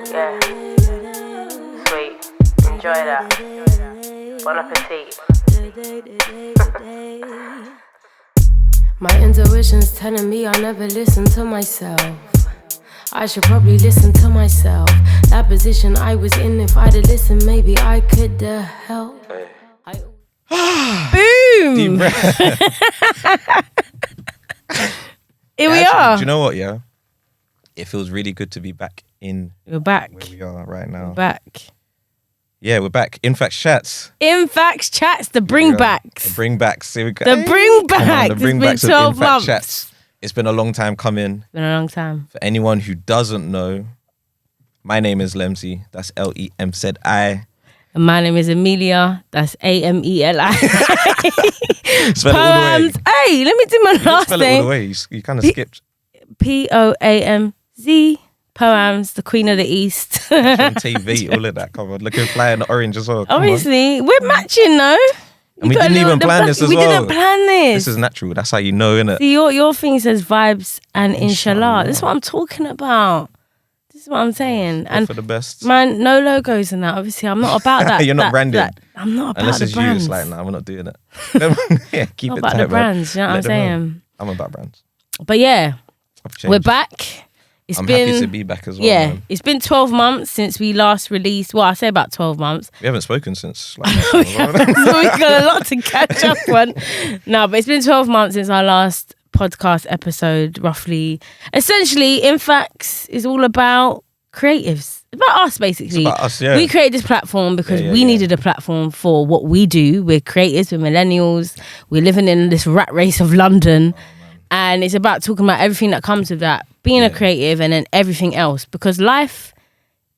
Yeah. Sweet. Enjoy that. Bon appetit. My intuition's telling me I never listen to myself. I should probably listen to myself. That position I was in, if I'd have listened, maybe I could help. Boom! Here we are. Do you know what, yeah? It feels really good to be back in We're back. where we are right now. We're back. Yeah, we're back. In fact, chats. In Facts Chats, the bringbacks. The bringbacks. Here we go. The bringbacks. The It's been bringbacks 12 of In Fact months. Chats. It's been a long time coming. Been a long time. For anyone who doesn't know, my name is Lemzy. That's Lemzi. And my name is Amelia. That's Ameli. Spell it all the way. Poems. Hey, let me do my last Spell it all name. the way. You kind of skipped. Poamz. Poems, the Queen of the East. On TV, all of that. Come on, looking fly in the orange as well. Come on. Obviously, we're matching though. And we didn't even plan this as we well. We didn't plan this. This is natural. That's how you know, innit? See, your thing says vibes and inshallah. This is what I'm talking about. This is what I'm saying. Hope And for the best. man, no logos and that. Obviously, I'm not about that. You're not branded. I'm not about Unless the it's brands. you, it's like, nah, we're not doing it. Yeah, keep Not it about tight, the man. brands. You know what I'm Let them know. saying? I'm about brands. But yeah, I've changed. we're back. I'm happy to be back as well. Yeah, Man. it's been 12 months since we last released. Well, I say about 12 months. We haven't spoken since. Like, So we've got a lot to catch up on. No, but it's been 12 months since our last podcast episode, roughly. Essentially, In Facts is all about creatives. It's about us, basically. It's about us, yeah. We created this platform because Yeah, we yeah. needed a platform for what we do. We're creatives, we're millennials. We're living in this rat race of London. And it's about talking about everything that comes with that. Being a creative and then everything else. Because life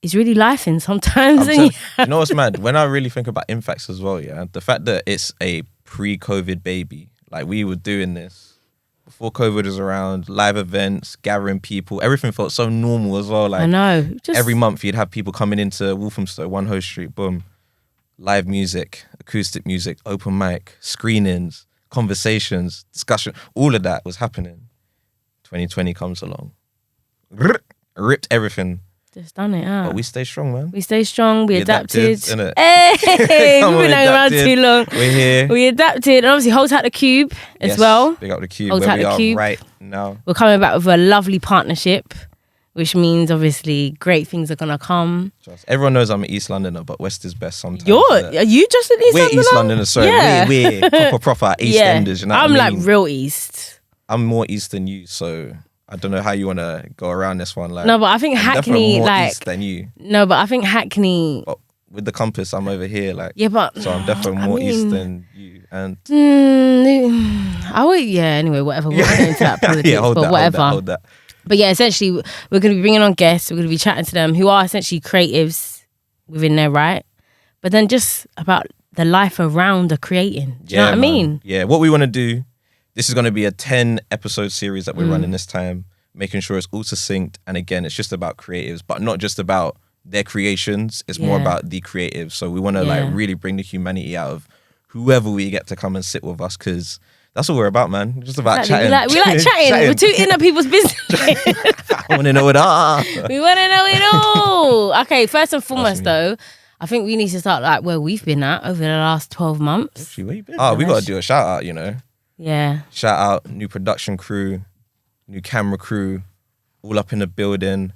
is really lifing sometimes. You know what's mad? When I really think about Infacts as well, yeah, the fact that it's a pre-COVID baby, like we were doing this before COVID was around, live events, gathering people, everything felt so normal as well. Like I know. every month you'd have people coming into Walthamstow, One Ho Street, boom, live music, acoustic music, open mic, screenings, conversations, discussion, all of that was happening. 2020 comes along, ripped everything. Just done it, But we stay strong, man. We stay strong. We adapted. innit? Hey, Come we've on, been hanging around adapted. too long. We're here. We adapted. And obviously, hold tight the Qube as Yes, well. Big up the Qube, Hold where tight we the are Qube. right now. We're coming back with a lovely partnership, which means obviously great things are gonna come. Everyone knows I'm an East Londoner, but West is best sometimes. Are you just an East We're Londoner? East Londoners, sorry. Yeah. We're proper Eastenders, you know what I'm I mean? like real East. I'm more East than you, so I don't know how you want to go around this one. Like, No, but I think I'm definitely Hackney, more like, East than you. no, but I think Hackney, But with the compass, I'm over here, like, yeah, but so I'm definitely I more East mean, than you. And I would, yeah. Anyway, whatever. We'll get into that politics, yeah, hold but that, whatever. hold that. But yeah, essentially, we're going to be bringing on guests. We're going to be chatting to them who are essentially creatives within their right, but then just about the life around the creating. Do you know what I man. mean? Yeah, what we want to do, this is going to be a 10 episode series that we're running this time, making sure it's all succinct. And again, it's just about creatives, but not just about their creations. It's more Yeah. about the creatives. So we want to Yeah. like really bring the humanity out of whoever we get to come and sit with us, because that's what we're about, man. Just about Exactly. chatting. We like chatting. We're too in at people's business. I want to know it all. We want to know it all. Okay, first and foremost, me. though, I think we need to start like where we've been at over the last 12 months. Actually, where you been? Oh, we got to do a shout out, you know. Yeah. Shout out new production crew, new camera crew, all up in the building.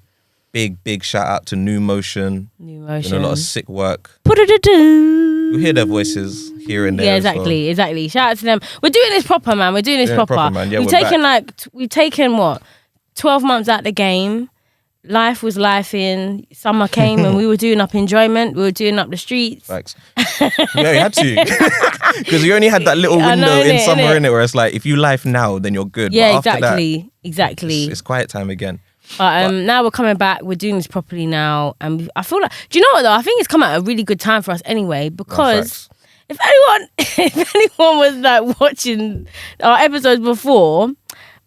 Big shout out to New Motion. New Doing motion. a lot of sick work. Put-a-da-doo. You'll hear their voices here and there. Yeah, as well. exactly. Shout out to them. We're doing this proper, man. We're doing this Yeah, proper. proper, man. Yeah, we've we're taken we've taken what 12 months out the game. Life was life in. Summer came and we were doing up enjoyment. We were doing up the streets. Facts. Yeah, you had to. Because you only had that little I window know, in innit, summer, innit? in it, where it's like, if you life now, then you're good. Yeah, but after that, exactly. it's quiet time again. But now we're coming back. We're doing this properly now, and I feel like. Do you know what though? I think it's come at a really good time for us anyway, because if anyone was like watching our episodes before,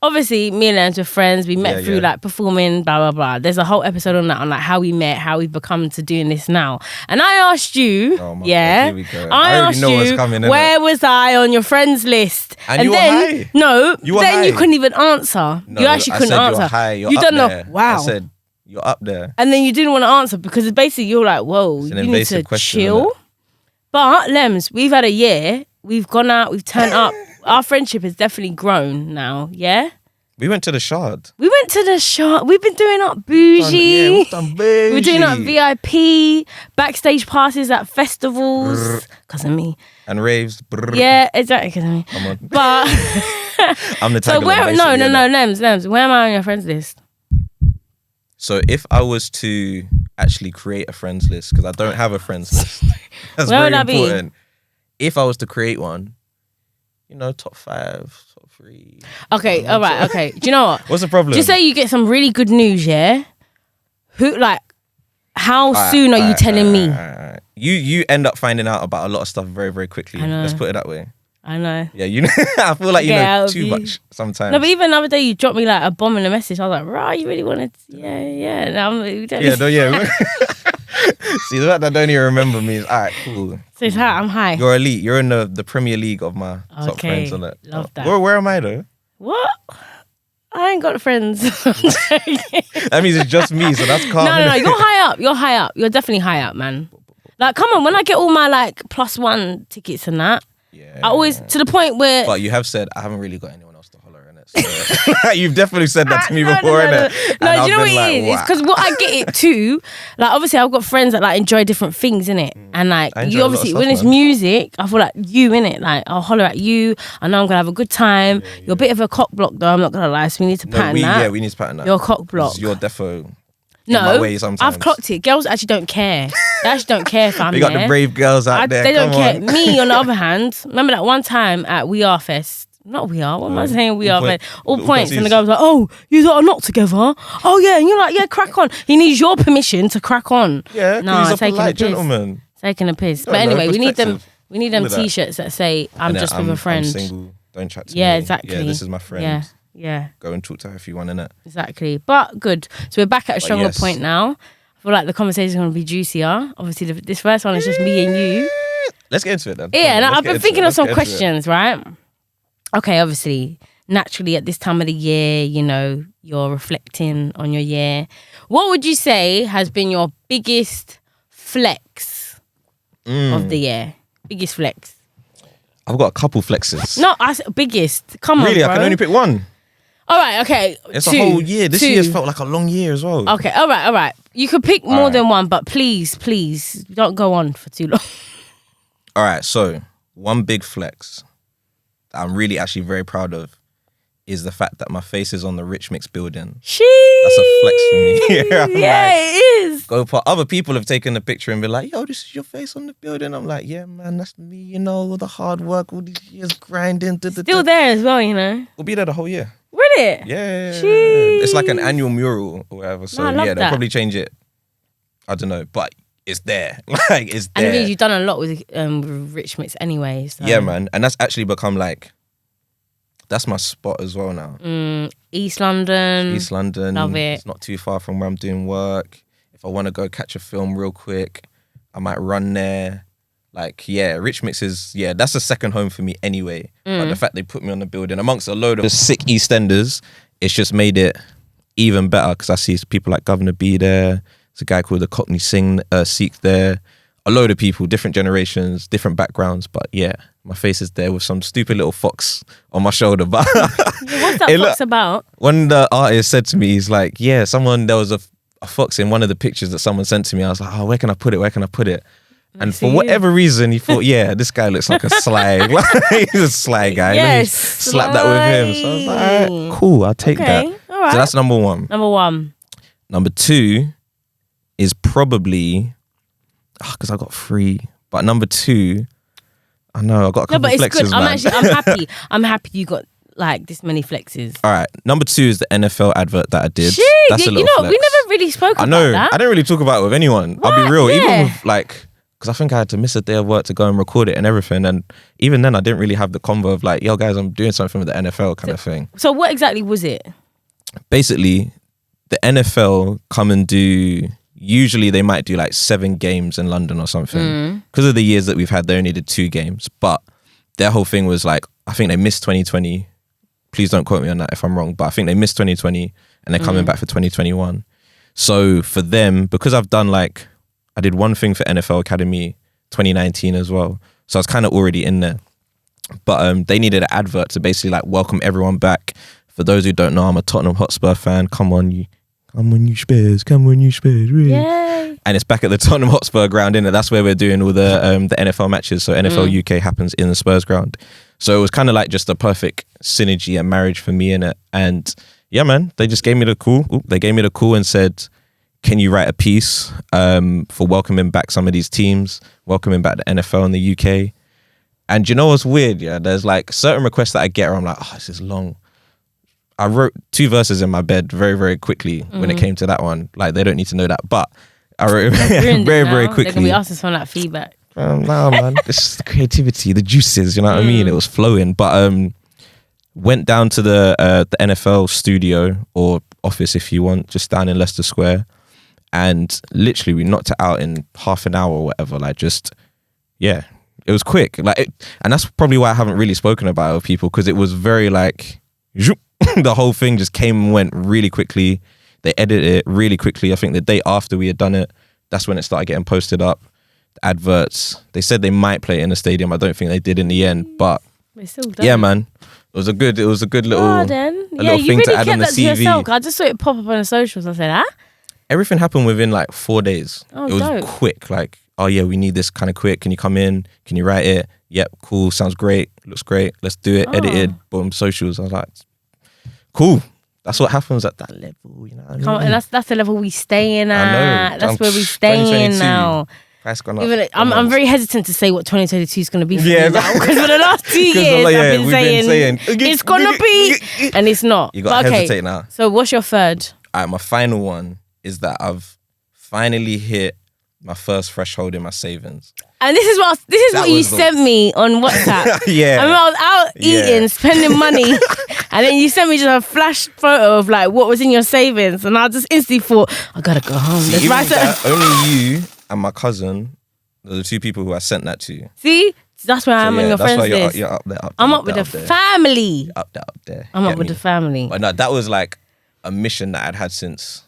obviously me and Lance were friends. We met through like performing, blah blah blah. There's a whole episode on that, on like how we met, how we've become to doing this now. And I asked you, Oh my God, yeah, here we go. I I already asked know what's you, coming, innit? where was I on your friends list? And you were then high. no, You were then you high. couldn't even answer. No, you actually I couldn't said answer. You're high, you're you up don't know. there. Wow. I said You're up there. And then you didn't want to answer because it's basically you're like, whoa, It's an you need invasive to question, chill. innit? But Lems, we've had a year. We've gone out. We've turned up. Our friendship has definitely grown now. Yeah. We went to the Shard. We went to the shop. We've been doing up bougie. We've done bougie. We're doing up VIP, backstage passes at festivals. Because of me. And raves. Brr. Yeah, exactly. Because of me. Come on. But I'm the so tagline, where? No, basically, innit? Lems. Where am I on your friends list? So if I was to actually create a friends list, because I don't have a friends list, that's Where very would I be? important. If I was to create one, top 5, top 3. Okay, all right, okay. Do you know what? What's the problem? Just say you get some really good news, yeah? How soon are you telling me? Alright. You end up finding out about a lot of stuff very, very quickly. I know. Let's put it that way. I know. Yeah, I feel like you Okay, know I'll too be- much sometimes. No, but even the other day you dropped me like a bomb in a message. I was like, right, you really wanted yeah. Now we don't yeah. See, the fact that I don't even remember me is alright, cool. So it's high, I'm high. You're elite. You're in the Premier League of my top Okay, friends, isn't it? love that. Where am I though? What? I ain't got friends. That means it's just me, so that's calm. No, innit? you're high up. You're high up. You're definitely high up, man. Like, come on, when I get all my like +1 tickets and that, Yeah. I always to the point where But you have said I haven't really got anyone else to holler in it. So you've definitely said that to me No, before, no, innit? No, And do you know I've what been it like, is? It's wow. because what I get it too. Like, obviously, I've got friends that like enjoy different things in it, and like I enjoy you a lot of obviously stuff, when it's man. music, I feel like you in it. Like I'll holler at you. I know I'm gonna have a good time. You're a bit of a cock block though. I'm not gonna lie. So we need to pattern that. we need to pattern that. You're a cock block. 'Cause You're defo. No, my way sometimes. I've clocked it. Girls actually don't care. They actually don't care if I'm We got there. the brave girls out there. They don't Come care. on. Me, on the other hand, remember that one time at We Are Fest? Not We Are. What am I saying? We All Are point- Fest. All all points. And the points guy was like, "Oh, you lot are not together." Oh yeah, and you're like, "Yeah, crack on." He needs your permission to crack on. Yeah, no, he's a taking a polite piss. gentleman. Taking a piss. Don't But know, anyway, we need them. perspective. We need them All of that. T-shirts that say, "I'm And just with a friend." I'm single. Don't chat to Yeah, me. exactly. Yeah, this is my friend. Yeah, yeah, Go and talk to her if you want, innit? exactly. But good. So we're back at a stronger yes. point now. I feel like the conversation is going to be juicier. Obviously, this first one is just me and you. Let's get into it then. Yeah, and Let's I've get been into thinking it. of some Let's get into it. questions, right? Okay, obviously, naturally at this time of the year, you're reflecting on your year. What would you say has been your biggest flex of the year? Biggest flex? I've got a couple flexes. No, I said biggest. Come on, Really, bro. I can only pick one. All right, okay. It's two, a whole year. This two. year's felt like a long year as well. Okay, all right. You could pick more right. than one, but please, don't go on for too long. All right, so one big flex that I'm really actually very proud of is the fact that my face is on the Rich Mix building. That's a flex for me. I'm Yeah, like, it is. go part. Other people have taken a picture and be like, "Yo, this is your face on the building." I'm like, "Yeah, man, that's me. All the hard work, all these years grinding." Still there as well, We'll be there the whole year. Really? Yeah, Jeez. it's like an annual mural or whatever. So No, I love yeah, they'll that. probably change it. I don't know, but it's there. Like it's And there. because you've done a lot with Rich Mix anyway. So. Yeah, man, and that's actually become like that's my spot as well now. East London. East London. Love it. It's not too far from where I'm doing work. If I want to go catch a film real quick, I might run there. Like, yeah, Rich Mix is, that's a second home for me anyway. But the fact they put me on the building amongst a load of sick EastEnders, it's just made it even better because I see people like Governor B there. There's a guy called the Cockney Sikh there. A load of people, different generations, different backgrounds. But yeah, my face is there with some stupid little fox on my shoulder. But What's that fox about? when the artist said to me, he's like, there was a fox in one of the pictures that someone sent to me. I was like, oh, where can I put it? And for whatever reason, he thought, this guy looks like a sly, he's a sly guy. Let me Yes, slap that with him. So I was like, all right, cool, I'll take that. all right. So that's number one. Number one. Number two is probably, because I got three, but number two, I know, I got a No, couple but it's flexes, good. man. I'm happy. I'm happy you got like this many flexes. All right, number two is the NFL advert that I did. Shit, That's a little flex. we never really spoke I about know. that. I didn't really talk about it with anyone. I'll be What? real. Yeah. Even with because I think I had to miss a day of work to go and record it and everything. And even then, I didn't really have the convo of like, yo, guys, I'm doing something with the NFL kind of thing. So what exactly was it? Basically, the NFL come and do, usually they might do like 7 games in London or something. Because of the years that we've had, they only did 2 games. But their whole thing was like, I think they missed 2020. Please don't quote me on that if I'm wrong. But I think they missed 2020 and they're coming back for 2021. So for them, because I've done like, I did one thing for NFL Academy 2019 as well. So I was kind of already in there. But they needed an advert to basically like welcome everyone back. For those who don't know, I'm a Tottenham Hotspur fan. Come on, you Spurs. Really. Yay. And it's back at the Tottenham Hotspur ground, innit? That's where we're doing all the NFL matches. So NFL UK happens in the Spurs ground. So it was kind of like just a perfect synergy and marriage for me, innit? And yeah, man, they just gave me the call. They gave me the call and said, can you write a piece for welcoming back some of these teams, welcoming back the NFL in the UK? And you know what's weird? Yeah, there's like certain requests that I get where I'm like, oh, this is long. I wrote 2 verses in my bed very, very quickly when it came to that one. Like, they don't need to know that. But I wrote it very quickly. They're going to be asking for that feedback. No, man. It's the creativity, the juices, you know what I mean? It was flowing. But went down to the NFL studio or office, if you want, just down in Leicester Square. And literally, we knocked it out in half an hour or whatever. Like, just, yeah. It was quick. Like, and that's probably why I haven't really spoken about it with people, because it was very like... the whole thing just came and went really quickly. They edited it really quickly. I think the day after we had done it, that's when it started getting posted up. The adverts, they said they might play it in the stadium. I don't think they did in the end, but yeah, man, it was a good little, little thing to add on the CV. Yourself. I just saw it pop up on the socials. I said, everything happened within like 4 days. Oh, it was dope. quick. Like, oh yeah, we need this kind of quick. Can you come in? Can you write it? Yep, cool. Sounds great. Looks great. Let's do it. Edited. Boom. Socials. I was like, cool. That's what happens at that level, you know what I mean? Come on, and that's the level we stay in at. I know. That's where we stay in now. Price gone up. Even I'm very hesitant to say what 2022 is going to be for me now, because for the last 2 years like, I've been saying it's going to be, and it's not. You got to hesitate now. So what's your third? All right, my final one is that I've finally hit my first threshold in my savings. And this is what you sent me on WhatsApp. Yeah. I mean, I was out eating, spending money, and then you sent me just a flash photo of like what was in your savings, and I just instantly thought, I gotta go home. See, only you and my cousin are the 2 people who I sent that to. See, that's where I'm in your friends list. You're up there. I'm up with the family. You're up there. I'm up with the family. But no, that was like a mission that I'd had since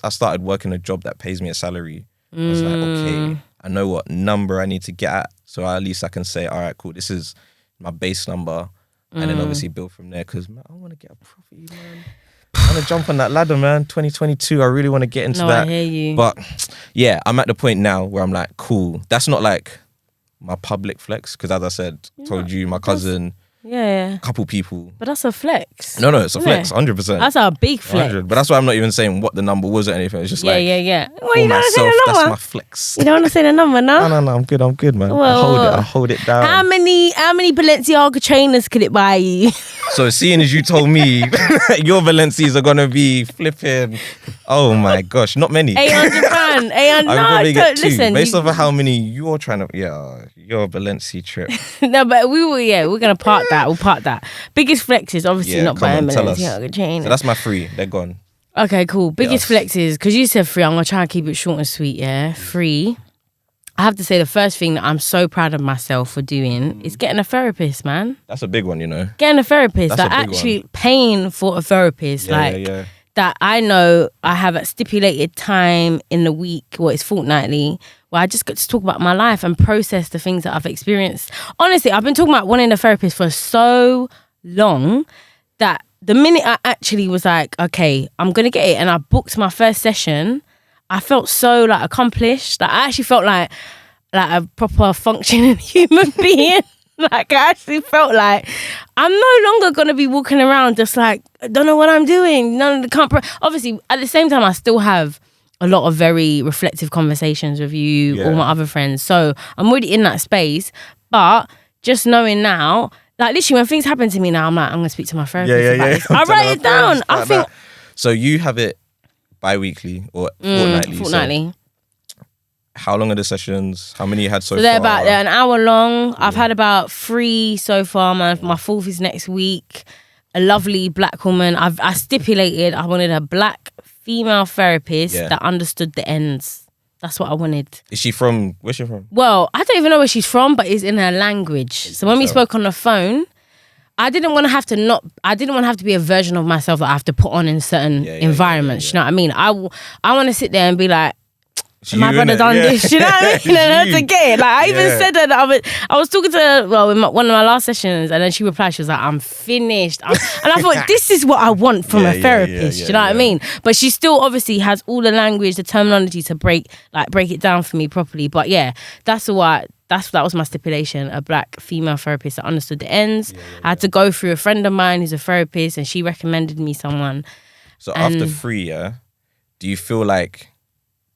I started working a job that pays me a salary. I was like, okay, I know what number I need to get at, so at least I can say, all right, cool, this is my base number, and then obviously build from there, because I want to get a property, man. I want to jump on that ladder, man. 2022, I really want to get into that. I hear you. But yeah, I'm at the point now where I'm like, cool, that's not like my public flex, because as I said, told you, my cousin... Yeah. A couple people. But that's a flex. No, it's a flex, 100%. That's a big flex. 100. But that's why I'm not even saying what the number was or anything. It's just yeah. Well, you don't want to say the number. That's my flex. You don't want to say the number, no? No, I'm good, man. Well, I'll hold it down. How many Balenciaga trainers could it buy you? So seeing as you told me your Valencias are going to be flipping, oh my gosh, not many. 800 grand. I would probably get 2. Listen, based off of how many you're trying to, your Valencia trip. No, but we're going to park that. We'll park that. Biggest flexes, obviously not buying Balenciaga trainers. So that's my 3. They're gone. Okay, cool. Biggest flexes, because you said 3, I'm going to try and keep it short and sweet, yeah? 3. I have to say the first thing that I'm so proud of myself for doing is getting a therapist, man. That's a big one, you know. Getting a therapist. Like actually paying for a therapist. That I know I have a stipulated time in the week, it's fortnightly, where I just get to talk about my life and process the things that I've experienced. Honestly, I've been talking about wanting a therapist for so long that the minute I actually was like, okay, I'm going to get it, and I booked my first session, I felt so like accomplished. Like, I actually felt like a proper functioning human being. Like, I actually felt like I'm no longer going to be walking around just like, I don't know what I'm doing. Obviously, at the same time, I still have a lot of very reflective conversations with you, all my other friends. So I'm already in that space. But just knowing now, like literally when things happen to me now, I'm like, I'm going to speak to my therapist about this. I write it down. I think. So you have it bi-weekly or fortnightly? Fortnightly. So how long are the sessions? How many you had so far? They're an hour long. I've had about 3 so far. My 4th is next week. A lovely black woman. I stipulated I wanted a black female therapist that understood the ends. That's what I wanted. Where's she from? Well, I don't even know where she's from, but it's in her language. So when we spoke on the phone, I didn't want to have to be a version of myself that I have to put on in certain environments. You know what I mean? I want to sit there and be like, my brother done this, you know what I mean? And to get it. Like, I even said that I was talking to her, in one of my last sessions, and then she replied, she was like, I'm finished. And I thought, this is what I want from a therapist, you know what I mean? But she still obviously has all the language, the terminology to break it down for me properly. But yeah, that was my stipulation, a black female therapist that understood the ends. I had to go through a friend of mine who's a therapist, and she recommended me someone. So after 3, do you feel like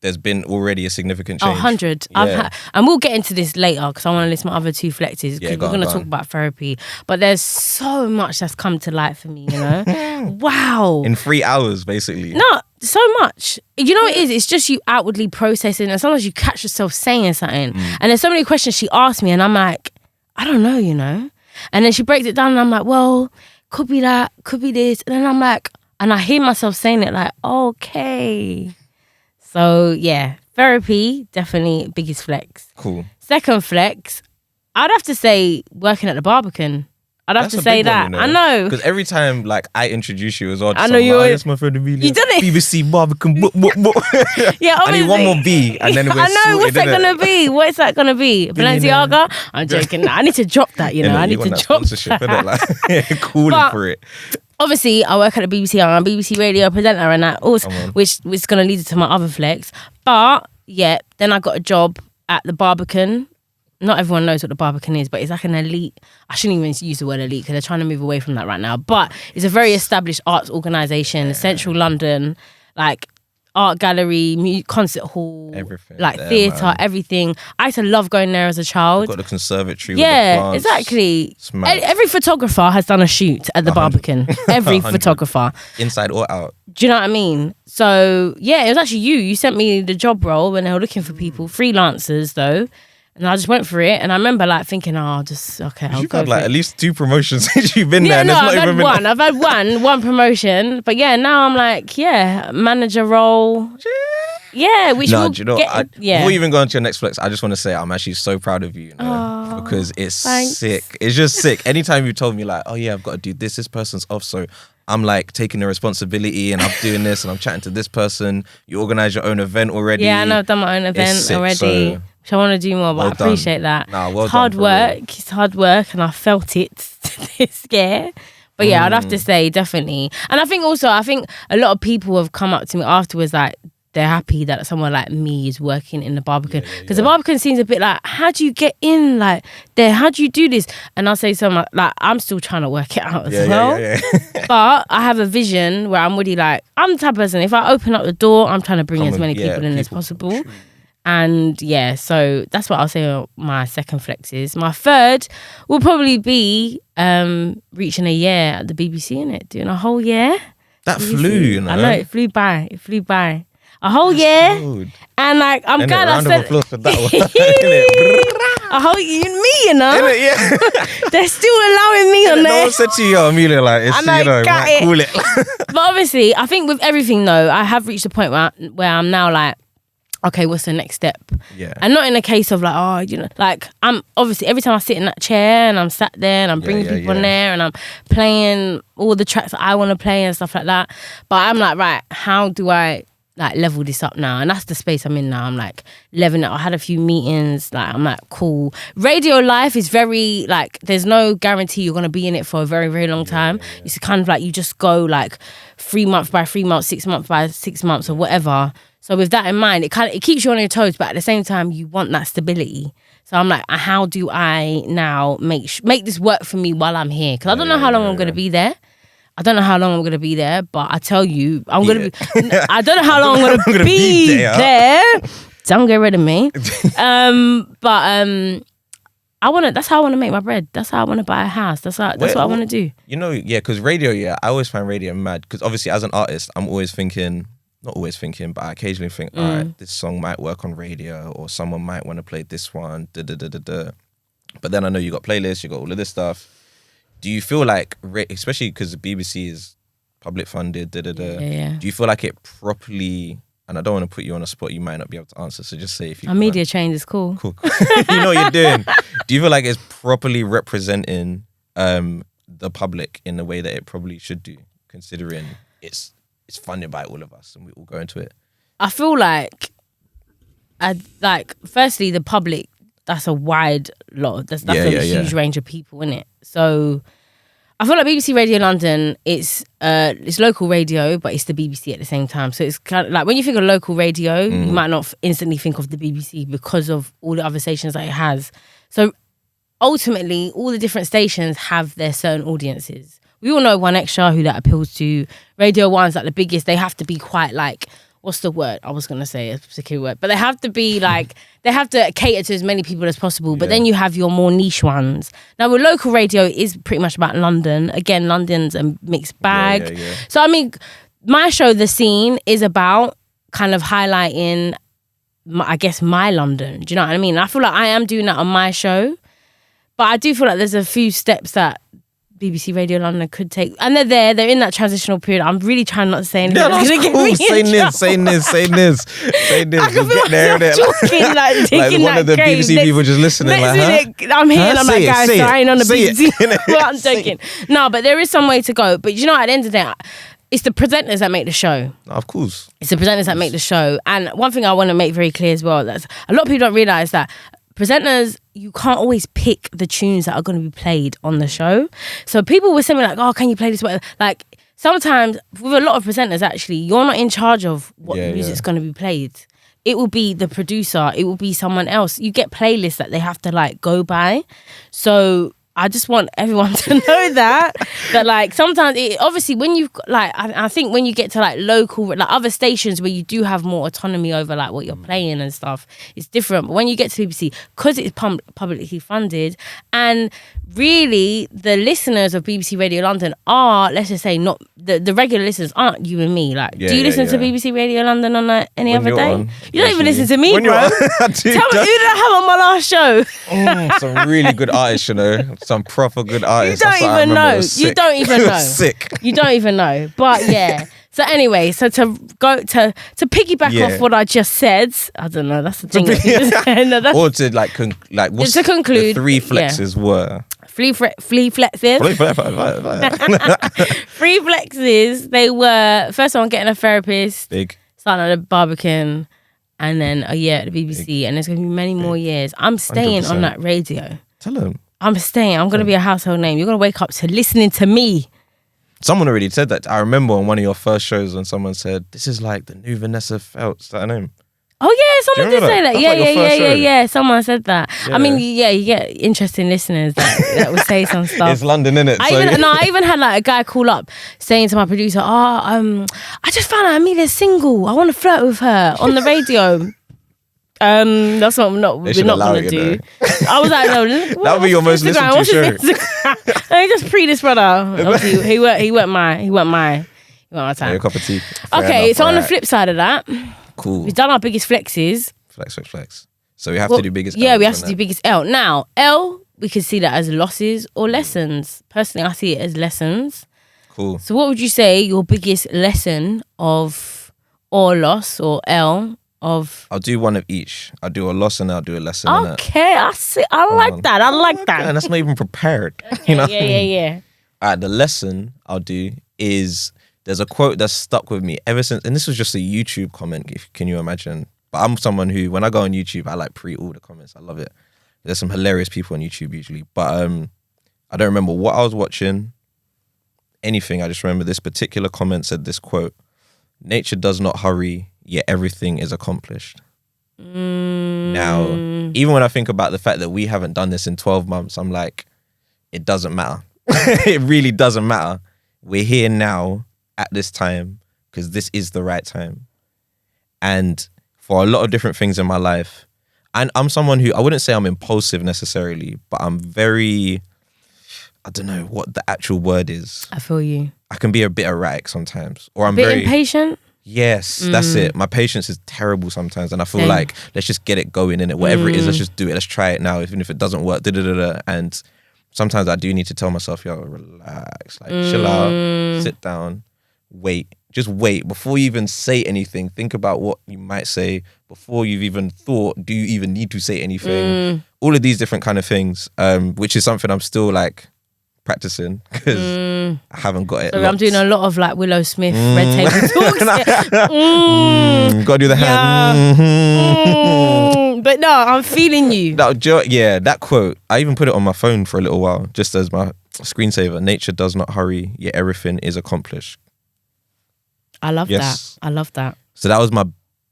there's been already a significant change? 100. And we'll get into this later because I want to list my other 2 flexes because we're going to talk about therapy. But there's so much that's come to light for me, you know? Wow. In 3 hours, basically. No, so much. You know what it is? It's just you outwardly processing, and sometimes you catch yourself saying something. And there's so many questions she asked me, and I'm like, I don't know, you know? And then she breaks it down, and I'm like, well, could be that, could be this. And then I'm like, and I hear myself saying it like, okay. So yeah, therapy, definitely biggest flex. Cool. Second flex, I'd have to say working at the Barbican. I'd have to say that. I know. Because every time I introduce you as well, I know you. That's my friend Amelia. You done it. BBC Barbican. Yeah, obviously. I need one more B, and then we're I know. What's that gonna be? What's that gonna be? Balenciaga? I'm joking. I need to drop that. You know, I need to drop sponsorship. that. Calling for it. Obviously, I work at the BBC. I'm a BBC radio presenter and that, also, which is going to lead to my other flex. But, yeah, then I got a job at the Barbican. Not everyone knows what the Barbican is, but it's like an elite... I shouldn't even use the word elite because they're trying to move away from that right now. But it's a very established arts organisation, central London, like art gallery, concert hall, everything, theatre, everything. I used to love going there as a child. Got the conservatory. Yeah, with the plants. exactly. Every photographer has done a shoot at the Barbican. Every 100. photographer, inside or out. Do you know what I mean? So yeah, it was actually you sent me the job role when they were looking for people, freelancers though. And I just went for it, and I remember like I'll You've go. Had like at least 2 promotions since you've been there. No, I've had one promotion, but yeah, now I'm like, manager role. Yeah, which no, will do you know? get, Before you even go on to your next flex, I just want to say I'm actually so proud of you, because it's sick. It's just sick. Anytime you told me like, oh yeah, I've got to do this person's off, so I'm like taking the responsibility and I'm doing this and I'm chatting to this person. You organise your own event already. Yeah, I know I've done my own event already. Which I want to do more, but I appreciate that. It's hard work. It's hard work, and I felt it this year. But yeah, I'd have to say definitely. And I think a lot of people have come up to me afterwards like they're happy that someone like me is working in the Barbican. Because the Barbican seems a bit like, how do you get in like there? How do you do this? And I'll say something like I'm still trying to work it out as well. But I have a vision where I'm really like, I'm the type of person, if I open up the door, I'm trying to bring as many people in as possible. And yeah, so that's what I'll say my second flex is. My third will probably be reaching a year at the BBC, innit? Doing a whole year. That flew, you know. I know, it flew by. A whole year. Good. And like, I'm glad I said... Round of applause for that one. A whole year, me, you know? Yeah. They're still allowing me on there. No one said to you, Amelia, like, it's, cool it. But obviously, I think with everything though, I have reached a point where I'm now like, okay, what's the next step? Yeah. And not in a case of like, oh, you know, like I'm obviously every time I sit in that chair and I'm sat there and I'm bringing people in there and I'm playing all the tracks that I want to play and stuff like that. But I'm like, right, how do I like level this up now? And that's the space I'm in now. I'm like leveling it. I had a few meetings. Like I'm like, cool. Radio life is very like, there's no guarantee you're gonna be in it for a very, very long time. It's kind of like you just go like 3 months by 3 months, 6 months by 6 months or whatever. So with that in mind, it keeps you on your toes, but at the same time, you want that stability. So I'm like, how do I now make this work for me while I'm here? Because I don't know how long I'm going to be there. But I tell you, I'm going to be... I don't know how long I'm going to be there. Don't get rid of me. That's how I want to make my bread. That's how I want to buy a house. That's what I want to do. You know, because radio, I always find radio mad. Because obviously, as an artist, I'm always thinking... Not always thinking, but I occasionally think, all right, this song might work on radio or someone might want to play this one, But then I know you got playlists, you got all of this stuff. Do you feel like, especially because the BBC is public funded, do you feel like it properly, and I don't want to put you on a spot you might not be able to answer, so just say if you... A media trained is cool. Cool. You know what you're doing. Do you feel like it's properly representing the public in the way that it probably should do, considering it's funded by all of us and we all go into it. I feel like, firstly, the public, that's a wide lot. That's a huge range of people, isn't it? So I feel like BBC Radio London, it's local radio, but it's the BBC at the same time. So it's kind of like when you think of local radio, you might not instantly think of the BBC because of all the other stations that it has. So ultimately, all the different stations have their certain audiences. We all know One Extra, who that appeals to. Radio 1's like the biggest. They have to be quite like, what's the word? I was going to say a particular word. But they have to be like, they have to cater to as many people as possible. But then you have your more niche ones. Now, with local radio, it is pretty much about London. Again, London's a mixed bag. So, I mean, my show, The Scene, is about kind of highlighting, I guess, my London. Do you know what I mean? I feel like I am doing that on my show. But I do feel like there's a few steps that BBC Radio London could take, and they're in that transitional period. I'm really trying not to say anything. No, that's cool. Say this. I can feel myself talking, like taking one that of the grave. BBC people just listening, I'm here and I'm like, guys, so I ain't on the BBC. Well, I'm Say joking. No, but there is some way to go. But you know, at the end of the day, it's the presenters that make the show. Of course. It's the presenters that make the show. And one thing I want to make very clear as well, that's a lot of people don't realise that presenters, you can't always pick the tunes that are going to be played on the show. So people were saying like, oh, can you play this? Like sometimes with a lot of presenters, actually, you're not in charge of what music's going to be played. It will be the producer. It will be someone else. You get playlists that they have to like go by. So I just want everyone to know that like sometimes obviously when you've like I think when you get to like local like other stations where you do have more autonomy over like what you're playing and stuff, it's different. But when you get to BBC, because it's publicly funded, and really the listeners of BBC Radio London are, let's just say, not the regular listeners aren't you and me. Like, do you listen to BBC Radio London on any other day? You don't even listen to me, bro. Tell me, who did I have on my last show? Some really good artists, you know. Some proper good artists. You don't even know. You don't even know. Sick. You don't even know. But yeah. So anyway, so to piggyback off what I just said, I don't know. That's the thing. Or to like to conclude, the three flexes were. Flea flexes. Free flexes. They were first one getting a therapist. Big. Starting at the Barbican, and then a year at the BBC, Big. And there's going to be many more years. I'm staying 100%. On that radio. Tell them. I'm staying. I'm going to be a household name. You're going to wake up to listening to me. Someone already said that. I remember on one of your first shows when someone said, "This is like the new Vanessa Feltz." Is that her name? Oh yeah, someone did say that. That's Yeah. Someone said that. Yeah. I mean, you get interesting listeners that will say some stuff. It's London, innit? I even had like a guy call up saying to my producer, I just found out Amelia's single. I want to flirt with her on the radio. That's what we're not gonna do. I was like, no, that would be your most listened to show. Let me just pre this brother. Obviously, he weren't my time. Yeah, a cup of tea. Okay, so on the flip side of that, cool. We've done our biggest flexes. Flex. So we have to do biggest L. Yeah, we have to do biggest L. Now, L, we can see that as losses or lessons. Personally, I see it as lessons. Cool. So what would you say your biggest lesson of, or loss, or L of? I'll do one of each. I'll do a loss and I'll do a lesson. Okay, I see. I like that. And that's not even prepared. You know? Yeah. All right, the lesson I'll do is, there's a quote that's stuck with me ever since, and this was just a YouTube comment, can you imagine? But I'm someone who, when I go on YouTube, I like pre all the comments. I love it. There's some hilarious people on YouTube usually. But I don't remember what I was watching, anything. I just remember this particular comment said this quote: "Nature does not hurry, yet everything is accomplished." Now, even when I think about the fact that we haven't done this in 12 months, I'm like, it doesn't matter. It really doesn't matter. We're here now at this time because this is the right time. And for a lot of different things in my life, and I'm someone who, I wouldn't say I'm impulsive necessarily, but I'm very, I don't know what the actual word is. I feel you. I can be a bit erratic sometimes, or I'm very impatient. Yes, that's it. My patience is terrible sometimes, and I feel like, let's just get it going in it. Whatever it is, let's just do it. Let's try it now, even if it doesn't work. And sometimes I do need to tell myself, yo, relax, like chill out, sit down, wait. Just wait before you even say anything. Think about what you might say before you've even thought, do you even need to say anything? All of these different kind of things, which is something I'm still like practicing because I haven't got it. So I'm doing a lot of like Willow Smith red table talks. Gotta do the hand. But no, I'm feeling you. That quote, I even put it on my phone for a little while, just as my screensaver. Nature does not hurry, yet everything is accomplished. I love that. I love that. So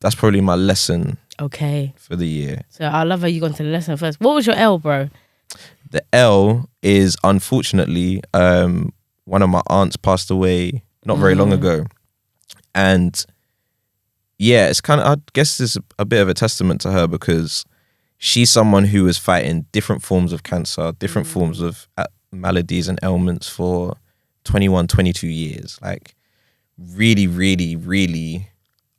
that's probably my lesson. Okay. For the year. So I love how you got into the lesson first. What was your L, bro? The L is, unfortunately, one of my aunts passed away not very long ago. And yeah, it's kind of, I guess it's a bit of a testament to her because she's someone who was fighting different forms of cancer, different forms of maladies and ailments for 21, 22 years. Like really, really, really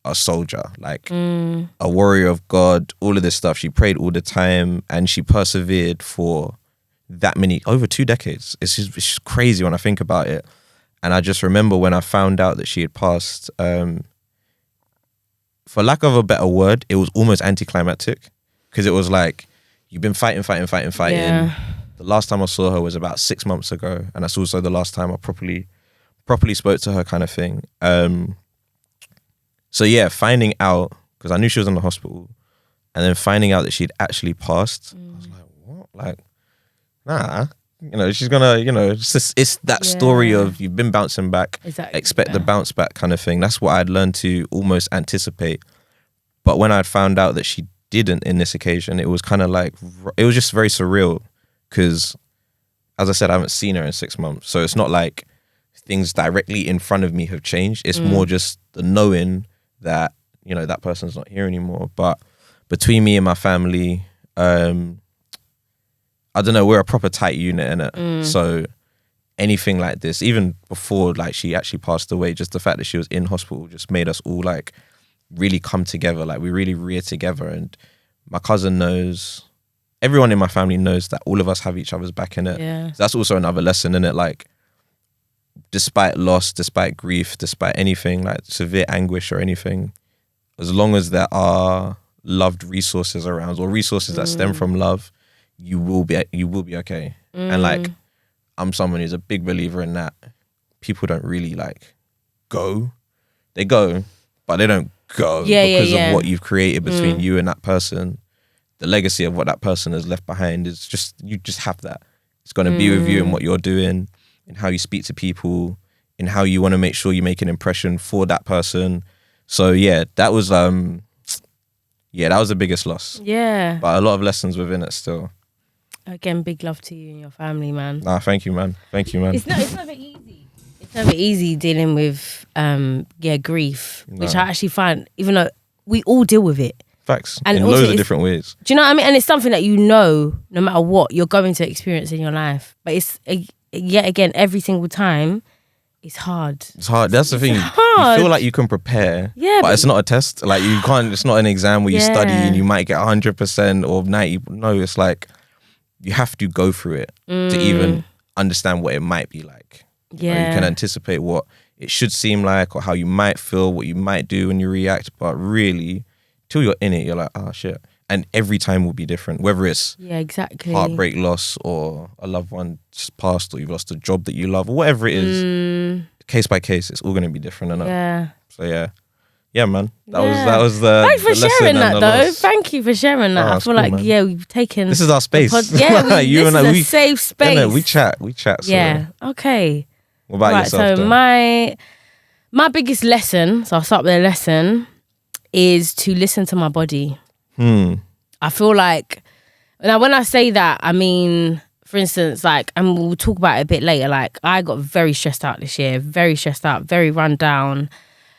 a soldier, like a warrior of God, all of this stuff. She prayed all the time and she persevered for that many, over 2 decades. It's just crazy when I think about it. And I just remember when I found out that she had passed, for lack of a better word, it was almost anticlimactic because it was like, you've been fighting. Yeah. The last time I saw her was about 6 months ago. And that's also the last time I properly spoke to her, kind of thing. So yeah, finding out, because I knew she was in the hospital, and then finding out that she'd actually passed, I was like, what? Like, nah. She's gonna, it's that story of you've been bouncing back, expect the bounce back kind of thing. That's what I'd learned to almost anticipate. But when I'd found out that she didn't in this occasion, it was kind of like, it was just very surreal because, as I said, I haven't seen her in 6 months. So it's not like things directly in front of me have changed. It's more just the knowing that, that person's not here anymore. But between me and my family, I don't know, we're a proper tight unit, innit? So anything like this, even before like she actually passed away, just the fact that she was in hospital just made us all like really come together. Like we really rear together. And my cousin knows, everyone in my family knows that all of us have each other's back in it. Yeah. So that's also another lesson in it. Like, despite loss, despite grief, despite anything, like severe anguish or anything, as long as there are loved resources around or resources that stem from love, you will be okay. And like, I'm someone who's a big believer in that. People don't really like go. They go, but they don't go because of what you've created between you and that person. The legacy of what that person has left behind is just, you just have that. It's going to be with you in what you're doing, in how you speak to people, in how you want to make sure you make an impression for that person. So yeah, that was the biggest loss. Yeah. But a lot of lessons within it still. Again, big love to you and your family, man. Nah, thank you, man. It's never easy. It's never easy dealing with grief, which I actually find, even though we all deal with it. Facts. And in loads of different ways. Do you know what I mean? And it's something that no matter what, you're going to experience in your life. But it's, yet again, every single time, it's hard. It's hard. That's the thing. Hard. You feel like you can prepare, but it's not a test. Like you can't, it's not an exam where you study and you might get 100% or 90%. No, it's like you have to go through it to even understand what it might be like. Yeah. You can anticipate what it should seem like or how you might feel, what you might do when you react. But really, till you're in it, you're like, oh shit. And every time will be different, whether it's heartbreak, loss, or a loved one just passed, or you've lost a job that you love, or whatever it is. Case by case, it's all going to be different enough. Yeah. So yeah, man. That was the. Thanks for the sharing that, though. loss. Thank you for sharing that. I feel cool, like man. we've taken. This is our space. This is a safe space. Yeah, we chat. So. Yeah. Okay. What about yourself? So my biggest lesson. So I'll start with a lesson. Is to listen to my body. I feel like, now when I say that, I mean, for instance, like, and we'll talk about it a bit later, like, I got very stressed out this year, very stressed out, very run down,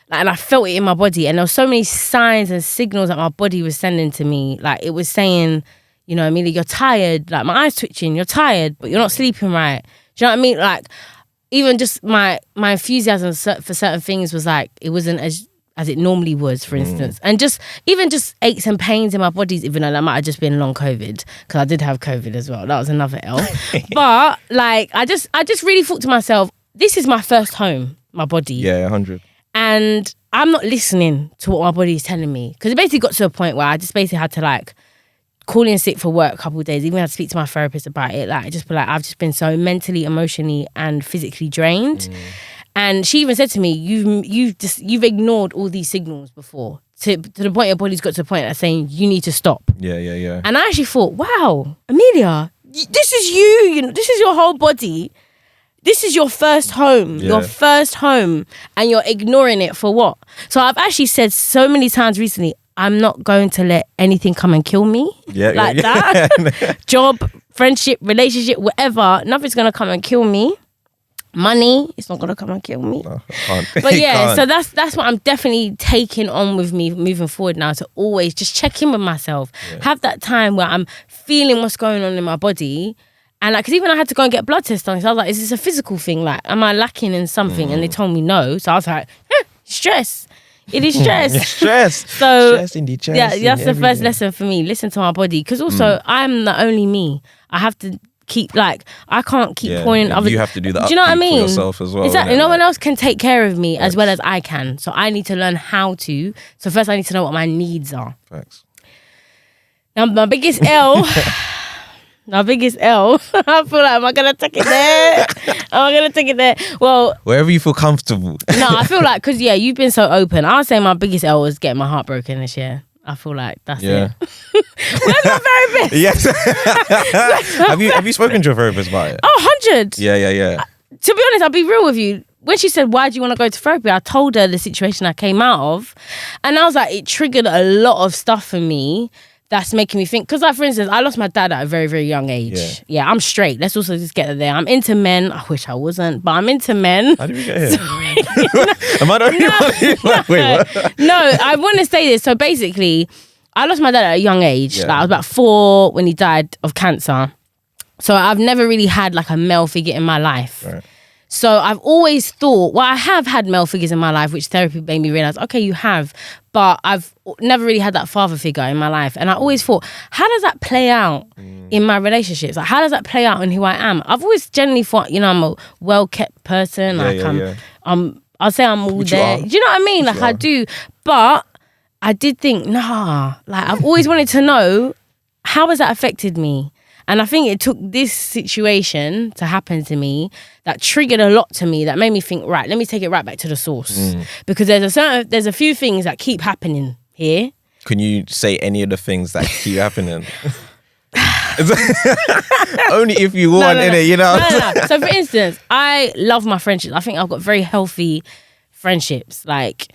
like, and I felt it in my body, and there were so many signs and signals that my body was sending to me, like, it was saying, Amelia, you're tired, like, my eyes twitching, you're tired, but you're not sleeping right. Do you know what I mean? Like, even just my enthusiasm for certain things was like, it wasn't as it normally was, for instance. And just aches and pains in my bodies, even though that might have just been long COVID, because I did have COVID as well. That was another L. But like, I just really thought to myself, this is my first home, my body. Yeah, 100. And I'm not listening to what my body is telling me. Because it basically got to a point where I just basically had to like calling sick for work a couple of days. Even had to speak to my therapist about it. Like, just be like, I've just been so mentally, emotionally, and physically drained. And she even said to me, "You've ignored all these signals before to the point your body's got to the point of saying you need to stop." Yeah. And I actually thought, wow, Amelia, this is you. You know, this is your whole body. This is your first home. Your first home, and you're ignoring it for what? So I've actually said so many times recently, I'm not going to let anything come and kill me that. Job, friendship, relationship, whatever. Nothing's going to come and kill me. Money, it's not going to come and kill me. No, I can't. But You yeah, can't. so that's what I'm definitely taking on with me moving forward now, to always just check in with myself. Have that time where I'm feeling what's going on in my body. And like, because even I had to go and get blood tests done. So I was like, is this a physical thing? Like, am I lacking in something? And they told me no. So I was like, stress. It is stress. Stress. So Stress in the chest. yeah, that's the first everything. lesson for me. Listen to my body, because also I'm the only me. I have to keep, like, I can't keep pointing other. You have to do that. Do you know what I mean? For yourself as well. Exactly. innit? No one Like, else can take care of me as well as I can. So I need to learn how to. So first I need to know what my needs are. Facts. Now my biggest L. I feel like, am I gonna take it there? Am I gonna take it there? Well, Wherever you feel comfortable. no, I feel like, because you've been so open. I'll say my biggest L was getting my heart broken this year. I feel like that's Yeah. it. Where's my therapist? Yes. have you spoken to your therapist about it? Oh, 100. Yeah. To be honest, I'll be real with you. When she said, why do you want to go to therapy? I told her the situation I came out of. And I was like, it triggered a lot of stuff for me that's making me think. Because, like, for instance, I lost my dad at a very, very young age. Yeah, I'm straight. Let's also just get there. I'm into men. I wish I wasn't, but I'm into men. How did we get here? Am I the only one who's like, wait, what? No, I want to say this. So basically, I lost my dad at a young age. Yeah. Like, I was about 4 when he died of cancer. So I've never really had like a male figure in my life. Right. So I've always thought, well, I have had male figures in my life, which therapy made me realize, okay, you have, but I've never really had that father figure in my life. And I always thought, how does that play out in my relationships? Like, how does that play out in who I am? I've always generally thought, I'm a well-kept person. I'll say I'm all Which you there. are. Do you know what I mean? Which Like, you I are. do. But I did think, nah, like, I've always wanted to know, how has that affected me? And I think it took this situation to happen to me that triggered a lot to me, that made me think, right, let me take it right back to the source. Because there's a few things that keep happening here. Can you say any of the things that keep happening? Only if you want, innit? You know? No. So for instance, I love my friendships. I think I've got very healthy friendships. Like,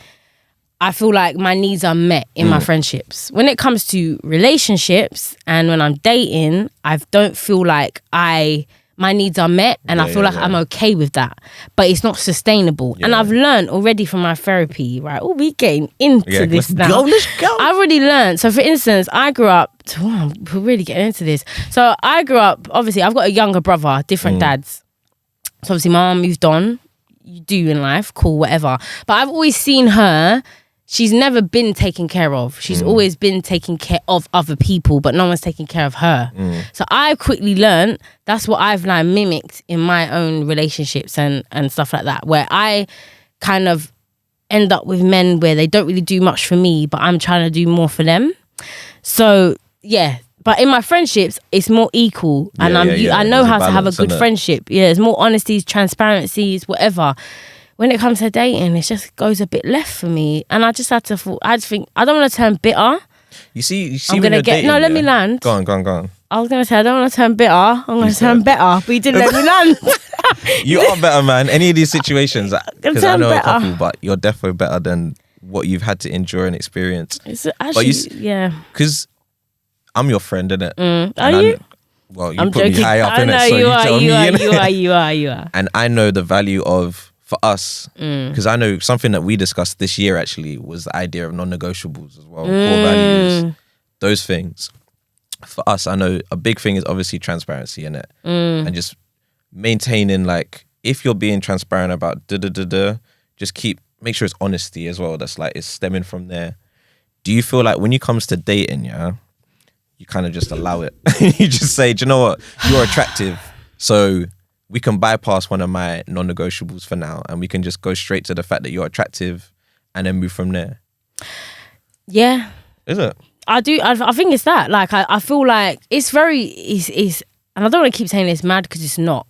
I feel like my needs are met in my friendships. When it comes to relationships and when I'm dating, I don't feel like my needs are met, and I feel like I'm okay with that. But it's not sustainable. And I've learned already from my therapy, right? Oh, we're getting into this now. Let's go. I've already learned. So for instance, I grew up, we're really getting into this. So I grew up, obviously, I've got a younger brother, different dads. So obviously my mom moved on. You do in life, cool, whatever. But I've always seen her, she's never been taken care of. She's always been taking care of other people, but no one's taking care of her. So I quickly learned that's what I've now mimicked in my own relationships and stuff like that, where I kind of end up with men where they don't really do much for me, but I'm trying to do more for them. So yeah, but in my friendships, it's more equal, and I know There's a how to have a balance, good innit? friendship. Yeah, there's more honesties, transparencies, whatever. When it comes to dating, it just goes a bit left for me, and I just had to. I just think I don't want to turn bitter. You see I'm when gonna you're get dating, let me land. Go on. I was gonna say I don't want to turn bitter. I'm gonna turn better, but you didn't let me land. You are better, man. Any of these situations, because I turn know a better. couple, but you're definitely better than what you've had to endure and experience. It's actually, you because I'm your friend, innit? Are you? Well, you I'm put joking. me high up, I innit? know So you are. tell me, innit? You are. And I know the value of, for us, because I know something that we discussed this year actually was the idea of non-negotiables as well, core values, those things. For us, I know a big thing is obviously transparency in it, and just maintaining, like, if you're being transparent about just make sure it's honesty as well. That's like, it's stemming from there. Do you feel like when it comes to dating, you kind of just allow it? You just say, do you know what? You're attractive, so we can bypass one of my non-negotiables for now, and we can just go straight to the fact that you're attractive and then move from there. Yeah. Is it? I think it's that. Like, I feel like it's and I don't want to keep saying it's mad because it's not.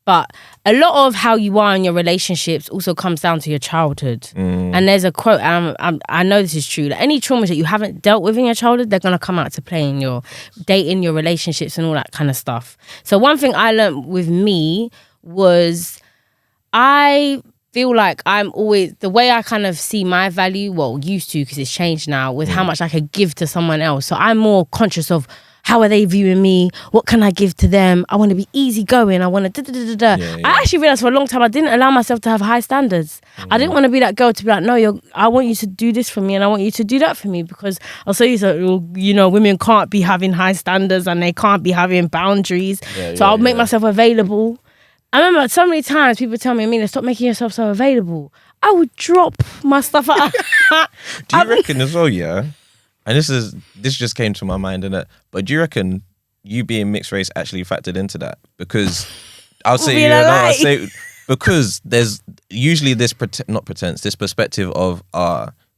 But a lot of how you are in your relationships also comes down to your childhood. And there's a quote, and I know this is true, that any traumas that you haven't dealt with in your childhood, they're going to come out to play in your dating, your relationships and all that kind of stuff. So one thing I learned with me was I feel like I'm always, the way I kind of see my value, well, used to because it's changed now, with how much I could give to someone else. So I'm more conscious of how are they viewing me? What can I give to them? I want to be easygoing. I want to da-da-da-da-da. Yeah. I actually realised for a long time I didn't allow myself to have high standards. I didn't want to be that girl to be like, no, I want you to do this for me and I want you to do that for me, because I'll say women can't be having high standards and they can't be having boundaries. So I'll make myself available. I remember so many times people tell me, Amelia, stop making yourself so available. I would drop my stuff out. Do you reckon as well, yeah? And this just came to my mind, innit? But do you reckon you being mixed race actually factored into that? Because I'll say because there's usually this this perspective of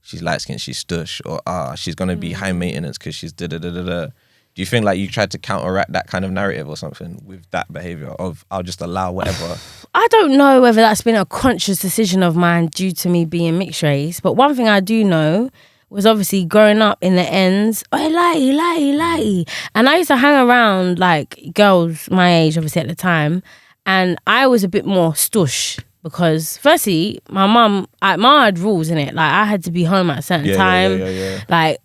she's light skinned, she's stush, or she's gonna be high maintenance because she's da da da da da. Do you think like you tried to counteract that kind of narrative or something with that behavior of I'll just allow whatever? I don't know whether that's been a conscious decision of mine due to me being mixed race, but one thing I do know was obviously growing up in the ends, lie. And I used to hang around like girls my age, obviously at the time, and I was a bit more stush because firstly, my mum had rules in it. Like I had to be home at a certain time. Yeah. Like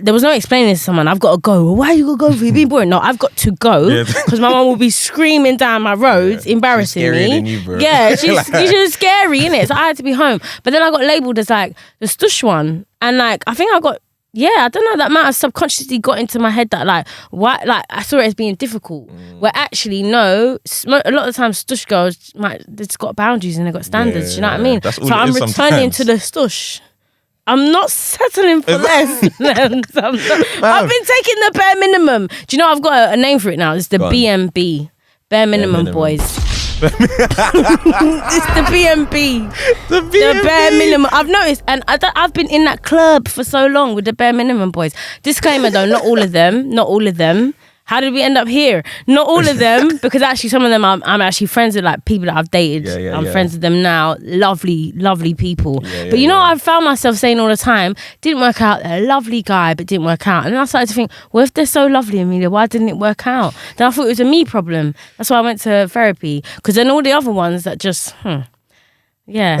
there was no explaining to someone, I've got to go. Well, why are you going to go? For you being boring? No, I've got to go because my mum will be screaming down my roads, embarrassing she's me. Than you, bro. Yeah, she's scary, innit? So I had to be home. But then I got labelled as like the stush one. And like, I think I don't know, that might have subconsciously got into my head that like, why, like I saw it as being difficult. Where actually, no, a lot of the time stush girls, they've got boundaries and they've got standards, you know what I mean? So I'm returning to the stush. I'm not settling for less. I've been taking the bare minimum. Do you know I've got a name for it now? It's the BMB. Bare minimum boys. It's the BMB. The bare minimum. I've noticed, and I've been in that club for so long with the bare minimum boys. Disclaimer though, not all of them. How did we end up here? Not all of them, because actually some of them I'm actually friends with, like people that I've dated. I'm friends with them now. Lovely, lovely people. But you know what I found myself saying all the time? Didn't work out. A lovely guy, but didn't work out. And then I started to think, well, if they're so lovely, Amelia, why didn't it work out? Then I thought it was a me problem. That's why I went to therapy. Because then all the other ones that just, yeah.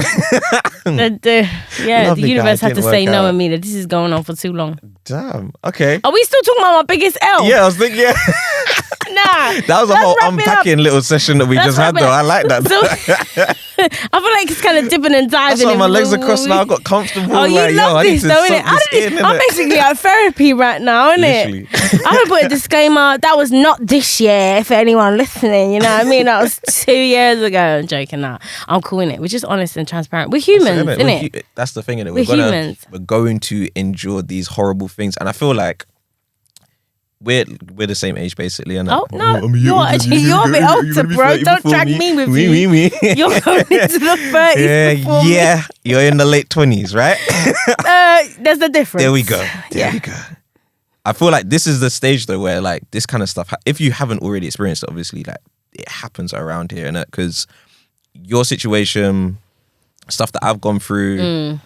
The universe had to say no, Amelia. This is going on for too long. Damn. Okay. Are we still talking about my biggest L? Yeah, I was thinking. Yeah. Nah. That was a whole unpacking little session that we just had, though. I like that. So, I feel like it's kind of dipping and diving. That's why my legs are crossed now. I got comfortable. Oh, you love this, though, innit? I'm basically at therapy right now, innit? I'm gonna put a disclaimer. That was not this year, for anyone listening. You know what I mean? That was 2 years ago. I'm joking now. I'm cool, innit? We're just honest and transparent. We're humans, innit? That's the thing, innit? We're humans. We're going to endure these horrible things, and I feel like we're the same age basically. And oh no, you're a bit older, bro. Don't drag me with you. You're going into the 30s. Yeah, you're in the late 20s, right? There's a difference. There we go. There we go. I feel like this is the stage though where like this kind of stuff, if you haven't already experienced it, obviously like it happens around here, innit? Because your situation, stuff that I've gone through.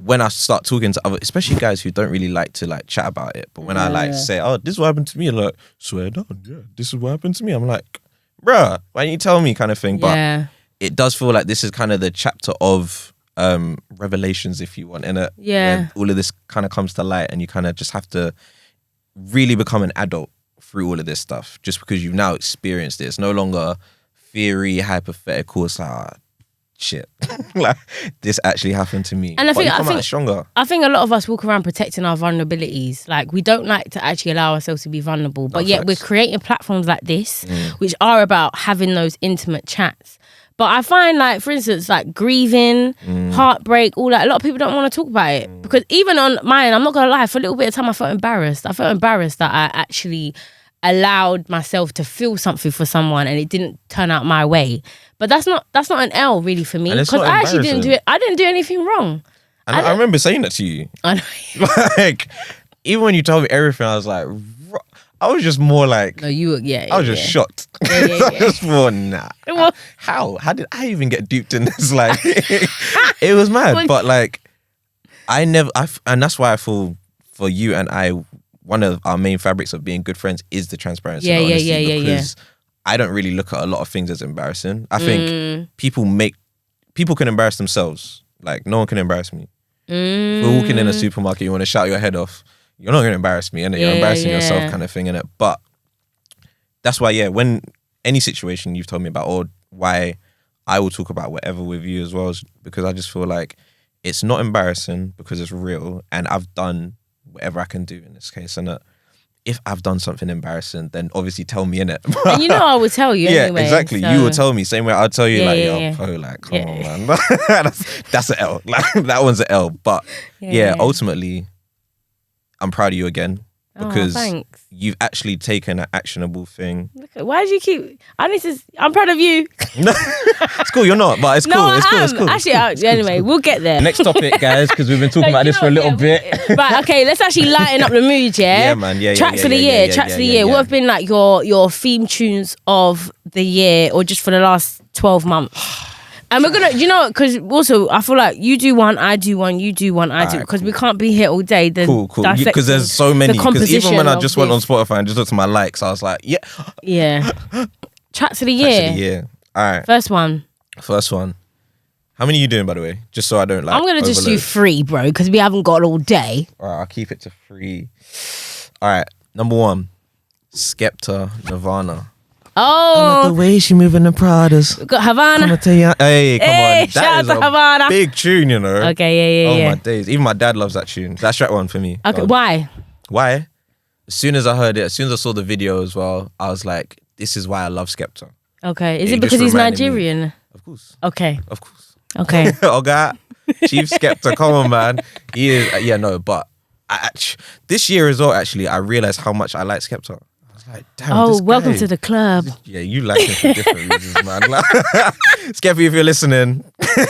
When I start talking to other, especially guys who don't really like to like chat about it, but when I like say, oh, this is what happened to me, and like, swear down, this is what happened to me, I'm like, bruh, why don't you tell me, kind of thing. But it does feel like this is kind of the chapter of revelations, if you want, innit? When all of this kind of comes to light and you kind of just have to really become an adult through all of this stuff, just because you've now experienced it. It's no longer theory, hypothetical. It's like, shit, like this actually happened to me. And I think stronger. I think a lot of us walk around protecting our vulnerabilities. Like we don't like to actually allow ourselves to be vulnerable, but yet we're creating platforms like this, which are about having those intimate chats. But I find like, for instance, like grieving, heartbreak, all that. A lot of people don't want to talk about it because even on mine, I'm not gonna lie, for a little bit of time I felt embarrassed. I felt embarrassed that I actually allowed myself to feel something for someone and it didn't turn out my way. But that's not an L really for me because I actually didn't do it. I didn't do anything wrong. And I remember saying that to you. I know. Like, even when you told me everything, I was like, I was just more like, No, you were, yeah. I was just shocked. Yeah. I was just more, nah. Well- How did I even get duped in this? Like, it was mad. But like, and that's why I feel for you and I, one of our main fabrics of being good friends is the transparency. and honesty, because I don't really look at a lot of things as embarrassing. I think people can embarrass themselves. Like, no one can embarrass me. If we're walking in a supermarket, you want to shout your head off, you're not going to embarrass me, innit? You're embarrassing yourself kind of thing, innit? But that's why, when any situation you've told me about, or why I will talk about whatever with you as well, is because I just feel like it's not embarrassing because it's real, and I've done whatever I can do in this case. And if I've done something embarrassing, then obviously tell me, innit? And you know I would tell you anyway. Yeah, exactly. So. You will tell me. Same way I'll tell you, Yeah. like, come on, man. that's an L. Like, that one's an L. But ultimately, I'm proud of you again, because thanks. you've actually taken an actionable thing. Why did you keep? I'm proud of you. It's cool, you're not, but it's cool. No, It's cool. I It's am. cool. Actually, anyway, we'll get there. Next topic, guys, because we've been talking about You this know for a little what, bit. Right, okay, let's actually lighten up the mood, yeah? Yeah, man. Yeah, Tracks of the yeah, year, tracks of the year. What have been like your theme tunes of the year, or just for the last 12 months? And we're gonna, because also I feel like you do one, I do one, you do one, I do, because we can't be here all day. Cool. Because there's so many. Because even when I just went on Spotify and just looked at my likes, I was like, yeah. Tracks of the Tracks year. of the year. All right. First one. How many are you doing, by the way? Just so I don't like. I'm gonna just do overload. 3, bro, because we haven't got all day. All right, I'll keep it to 3. All right, number 1, Skepta, Nirvana. Oh, The way she moving the Pradas. we got Havana. Hey, come Hey, on. shout That out is to a Havana. big tune, you know. Okay, yeah. Oh my days. Even my dad loves that tune. That's that one for me. Okay, God. why? Why? As soon as I heard it, as soon as I saw the video as well, I was like, this is why I love Skepta. Okay, is It it because just he's reminded me. Nigerian? Of course. Okay. Okay, Chief Skepta, come on, man. He is, but this year as well, actually, I realized how much I like Skepta. I was like, damn, this welcome guy. to the club. Yeah, you like him for different reasons, man. Skeppy, if you're listening,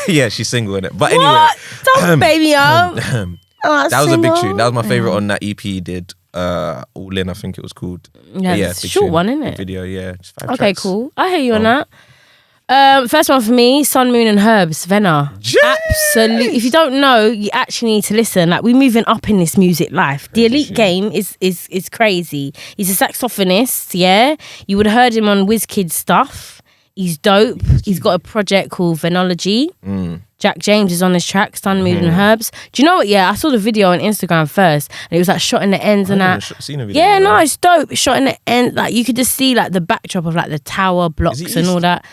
yeah, she's single in it. But anyway, What? Don't baby up. that was a big tune. That was my favorite on that EP he did. All In, I think it was called. Yeah, But it's a big short tune. one, isn't it? The video, yeah, just 5 Okay, tracks. cool. I hear you on that. First one for me, Sun, Moon and Herbs, Venna. Absolutely. If you don't know, you actually need to listen. Like, we're moving up in this music life. The Elite Game is crazy. He's a saxophonist, yeah? You would have heard him on WizKid stuff. He's dope. He's got a project called Venology. Jack James is on his track, Sun, Moon and Herbs. Do you know what? Yeah, I saw the video on Instagram first, and it was like shot in the ends and that. Seen a video, Yeah, no, it's dope. It's shot in the end. Like, you could just see like the backdrop of like the tower blocks and all that.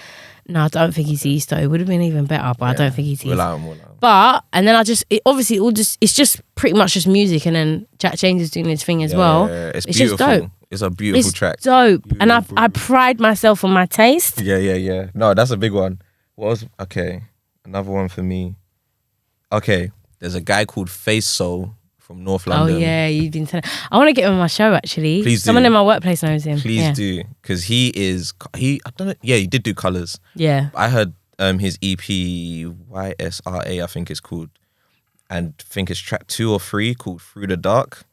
No, I don't think he's East though. It would have been even better, but I don't think he's East. We'll allow him. But, and then it's just pretty much just music, and then Jack James is doing his thing as well. Yeah, it's just beautiful. dope. It's a beautiful track. Dope. And I pride myself on my taste. Yeah. No, that's a big one. Another one for me. Okay, there's a guy called Face Soul from North London. Oh yeah, you've been telling. I want to get him on my show actually. Please do. Someone in my workplace knows him. Please do, because I don't know. Yeah, he did do Colors. Yeah. I heard his EP YSRA, I think it's called, and I think it's track 2 or 3 called Through the Dark.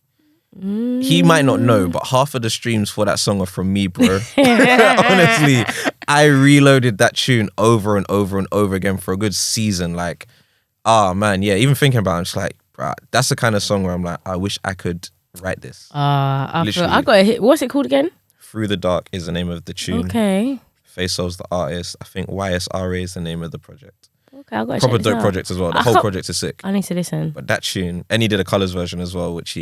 He might not know, but half of the streams for that song are from me, bro. Honestly, I reloaded that tune over and over and over again for a good season. Like, man, yeah. Even thinking about it, I'm just like, bruh, that's the kind of song where I'm like, I wish I could write this. I Literally. got a hit. What's it called again? Through the Dark is the name of the tune. Okay. Face Soul's the artist. I think YSRA is the name of the project. Okay, I got Proper dope project as well. The whole project is sick. I need to listen. But that tune, and he did a Colors version as well, which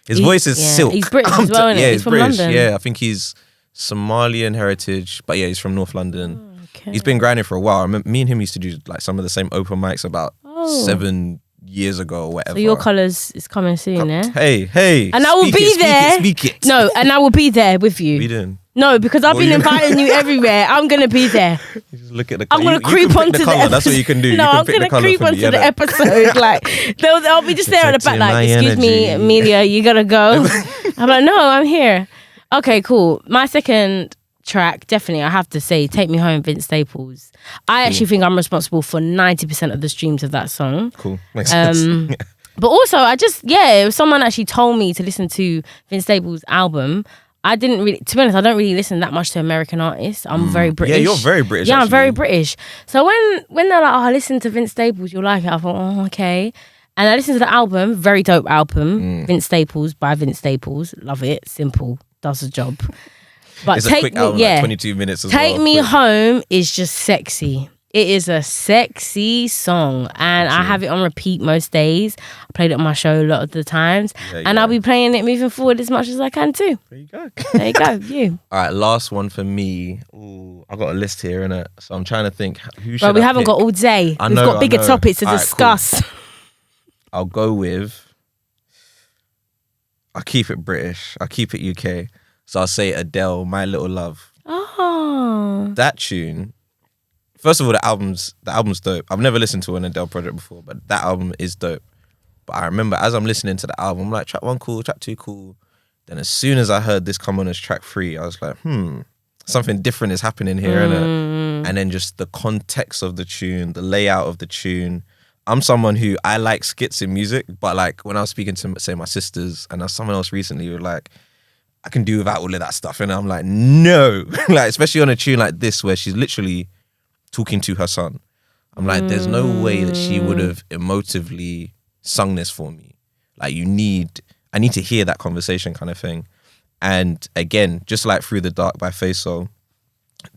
his voice is silk. He's British as well, isn't he? Yeah, He's from British. London. Yeah, I think he's Somalian heritage, but yeah, he's from North London. Okay. He's been grinding for a while. I remember, me and him used to do like some of the same open mics about 7 years ago or whatever. So your Colours is coming soon, yeah? Hey. And I will be there. Speak it. No, and I will be there with you. We didn't. No, because I've What been you- inviting you everywhere. I'm gonna be there. You just look at the I'm gonna creep onto the color. episode. That's what you can do. No, you can I'm pick gonna the color creep for me, onto the innit? episode. Like they'll be just there at the back, Protecting like, my excuse me, energy." Amelia, you gotta go. I'm like, no, I'm here. Okay, cool. My second track, definitely, I have to say, Take Me Home, Vince Staples. I actually think I'm responsible for 90% of the streams of that song. Cool. Makes sense. But also, it was someone actually told me to listen to Vince Staples' album. I didn't really, to be honest, I don't really listen that much to American artists. I'm very British. Yeah, you're very British. Yeah, actually. I'm very British. So when they're like, listen to Vince Staples, you'll like it. I thought, oh, okay. And I listened to the album, very dope album, Vince Staples by Vince Staples. Love it. Simple. Does the job. But It's a quick album, like 22 minutes as Take well. Me Quick. Home is just sexy. It is a sexy song, and I have it on repeat most days. I played it on my show a lot of the times, and I'll be playing it moving forward as much as I can too. There you go. There you go, you. All right, last one for me. Ooh, I got a list here, innit? So I'm trying to think who should But we I haven't pick? got all day. I We've know, got bigger I know. topics to All right, discuss. cool. I'll go with. I'll keep it British. I'll keep it UK. So I'll say Adele, My Little Love. Oh, That tune. First of all, the album's dope. I've never listened to an Adele project before, but that album is dope. But I remember as I'm listening to the album, I'm like, track 1 cool, track 2 cool. Then as soon as I heard this come on as track 3, I was like, something different is happening here, innit? And then just the context of the tune, the layout of the tune. I'm someone who, I like skits in music, but like when I was speaking to, say, my sisters, and someone else recently were like, I can do without all of that stuff. And I'm like, no. Like, especially on a tune like this where she's literally talking to her son. I'm like, there's no way that she would have emotively sung this for me. Like, I need to hear that conversation kind of thing. And again, just like Through the Dark by Faisal,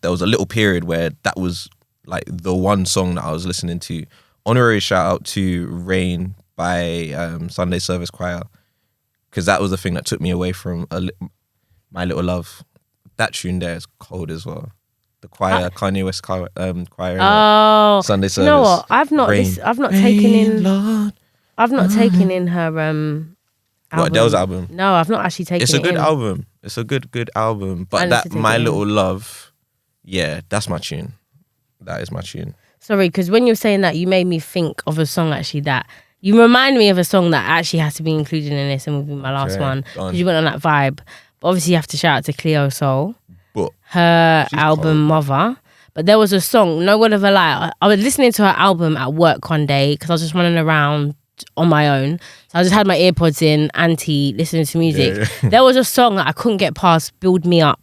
there was a little period where that was like the one song that I was listening to. Honorary shout out to Rain by Sunday Service Choir, because that was the thing that took me away from My Little Love. That tune there is cold as well. The choir, Kanye West choir. oh, Sunday service. You know what? I've not Rain. taken in. Lord. I've not taken in her album. What, Adele's album? No, I've not actually taken it. It's a good in. album. It's a good album. I But need to that take My it in. Little Love, yeah, that's my tune. That is my tune. Sorry, because when you're saying that, you made me think of a song actually that you remind me of a song that actually has to be included in this, and will be my last Okay, one go on. because you went on that vibe. But obviously, you have to shout out to Cleo Soul, But her She's album cold. Mother. But there was a song, no word of a lie. I was listening to her album at work one day because I was just running around on my own. So I just had my earpods in, listening to music. Yeah. There was a song that I couldn't get past, Build Me Up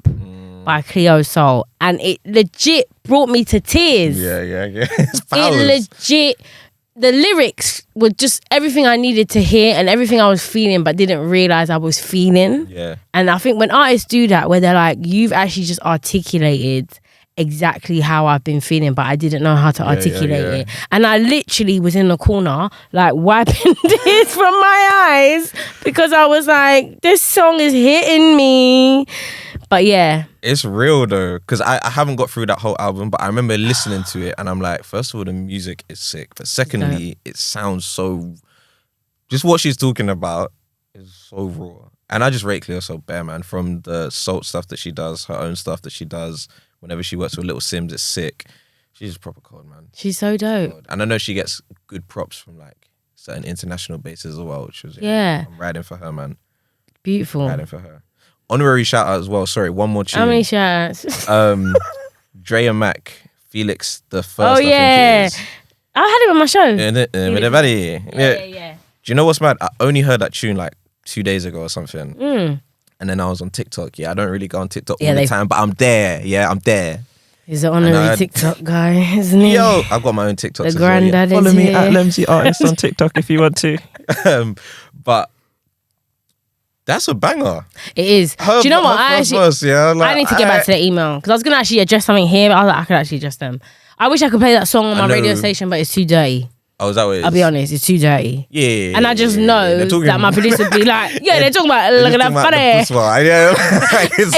by Cleo Soul. And it legit brought me to tears. yeah. It's powers. It legit, the lyrics were just everything I needed to hear and everything I was feeling but didn't realize I was feeling. Yeah. And I think when artists do that, where they're like, you've actually just articulated exactly how I've been feeling, but I didn't know how to articulate it. And I literally was in the corner, like wiping tears from my eyes because I was like, this song is hitting me. But yeah. It's real though, because I haven't got through that whole album, but I remember listening to it and I'm like, first of all, the music is sick. But secondly, it sounds so, just what she's talking about is so raw. And I just rate Cleo so bare, man, from the Salt stuff that she does, her own stuff that she does. Whenever she works with Little Sims, it's sick. She's just proper cold, man. She's so dope. And I know she gets good props from like certain international bases as well, which was, Yeah. I'm riding for her, man. Beautiful. Riding for her. Honorary shout out as well. Sorry, one more tune. How many shout-outs? Dre and Mac, Felix the First. Oh, I think yeah. it is. I had it on my show. Yeah. Do you know what's mad? I only heard that tune like 2 days ago or something. And then I was on TikTok. Yeah, I don't really go on TikTok all the time, but I'm there. Yeah, I'm there. He's an honorary TikTok guy, isn't he? Yo, I've got my own TikTok. The granddad is Follow me here. at Lemsy Artist on TikTok if you want to. But that's a banger. It is. Do you know what? I need to get back to the email because I was going to actually address something here, but I was like, I could actually address them. I wish I could play that song on my radio station, but it's too dirty. Oh, is that what it is? I'll be honest, it's too dirty. Yeah. And I just know that my producer would be like, yeah, they're talking about, look at that funny.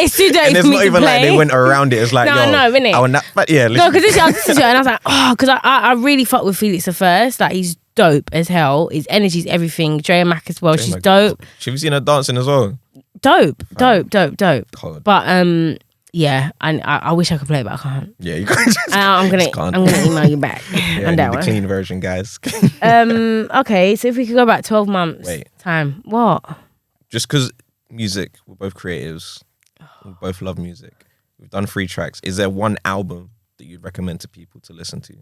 It's too dirty and it's for me not to even play. like they went around it. It's like, No, yo, no, innit? I want that. But yeah, No, because I listened to it and I was like, oh, because I really fuck with Felix the First. Like, he's dope as hell. His energy's everything. Dre and Mac as well. She's dope. Have you seen her dancing as well? Dope. Cold. But yeah, I wish I could play it, but I can't. Yeah, you can't. I'm gonna email you back Yeah, on that the one. clean version, guys. Okay, so if we could go back 12 months time, what? Just because music, we're both creatives. We both love music. We've done 3 tracks. Is there one album that you'd recommend to people to listen to?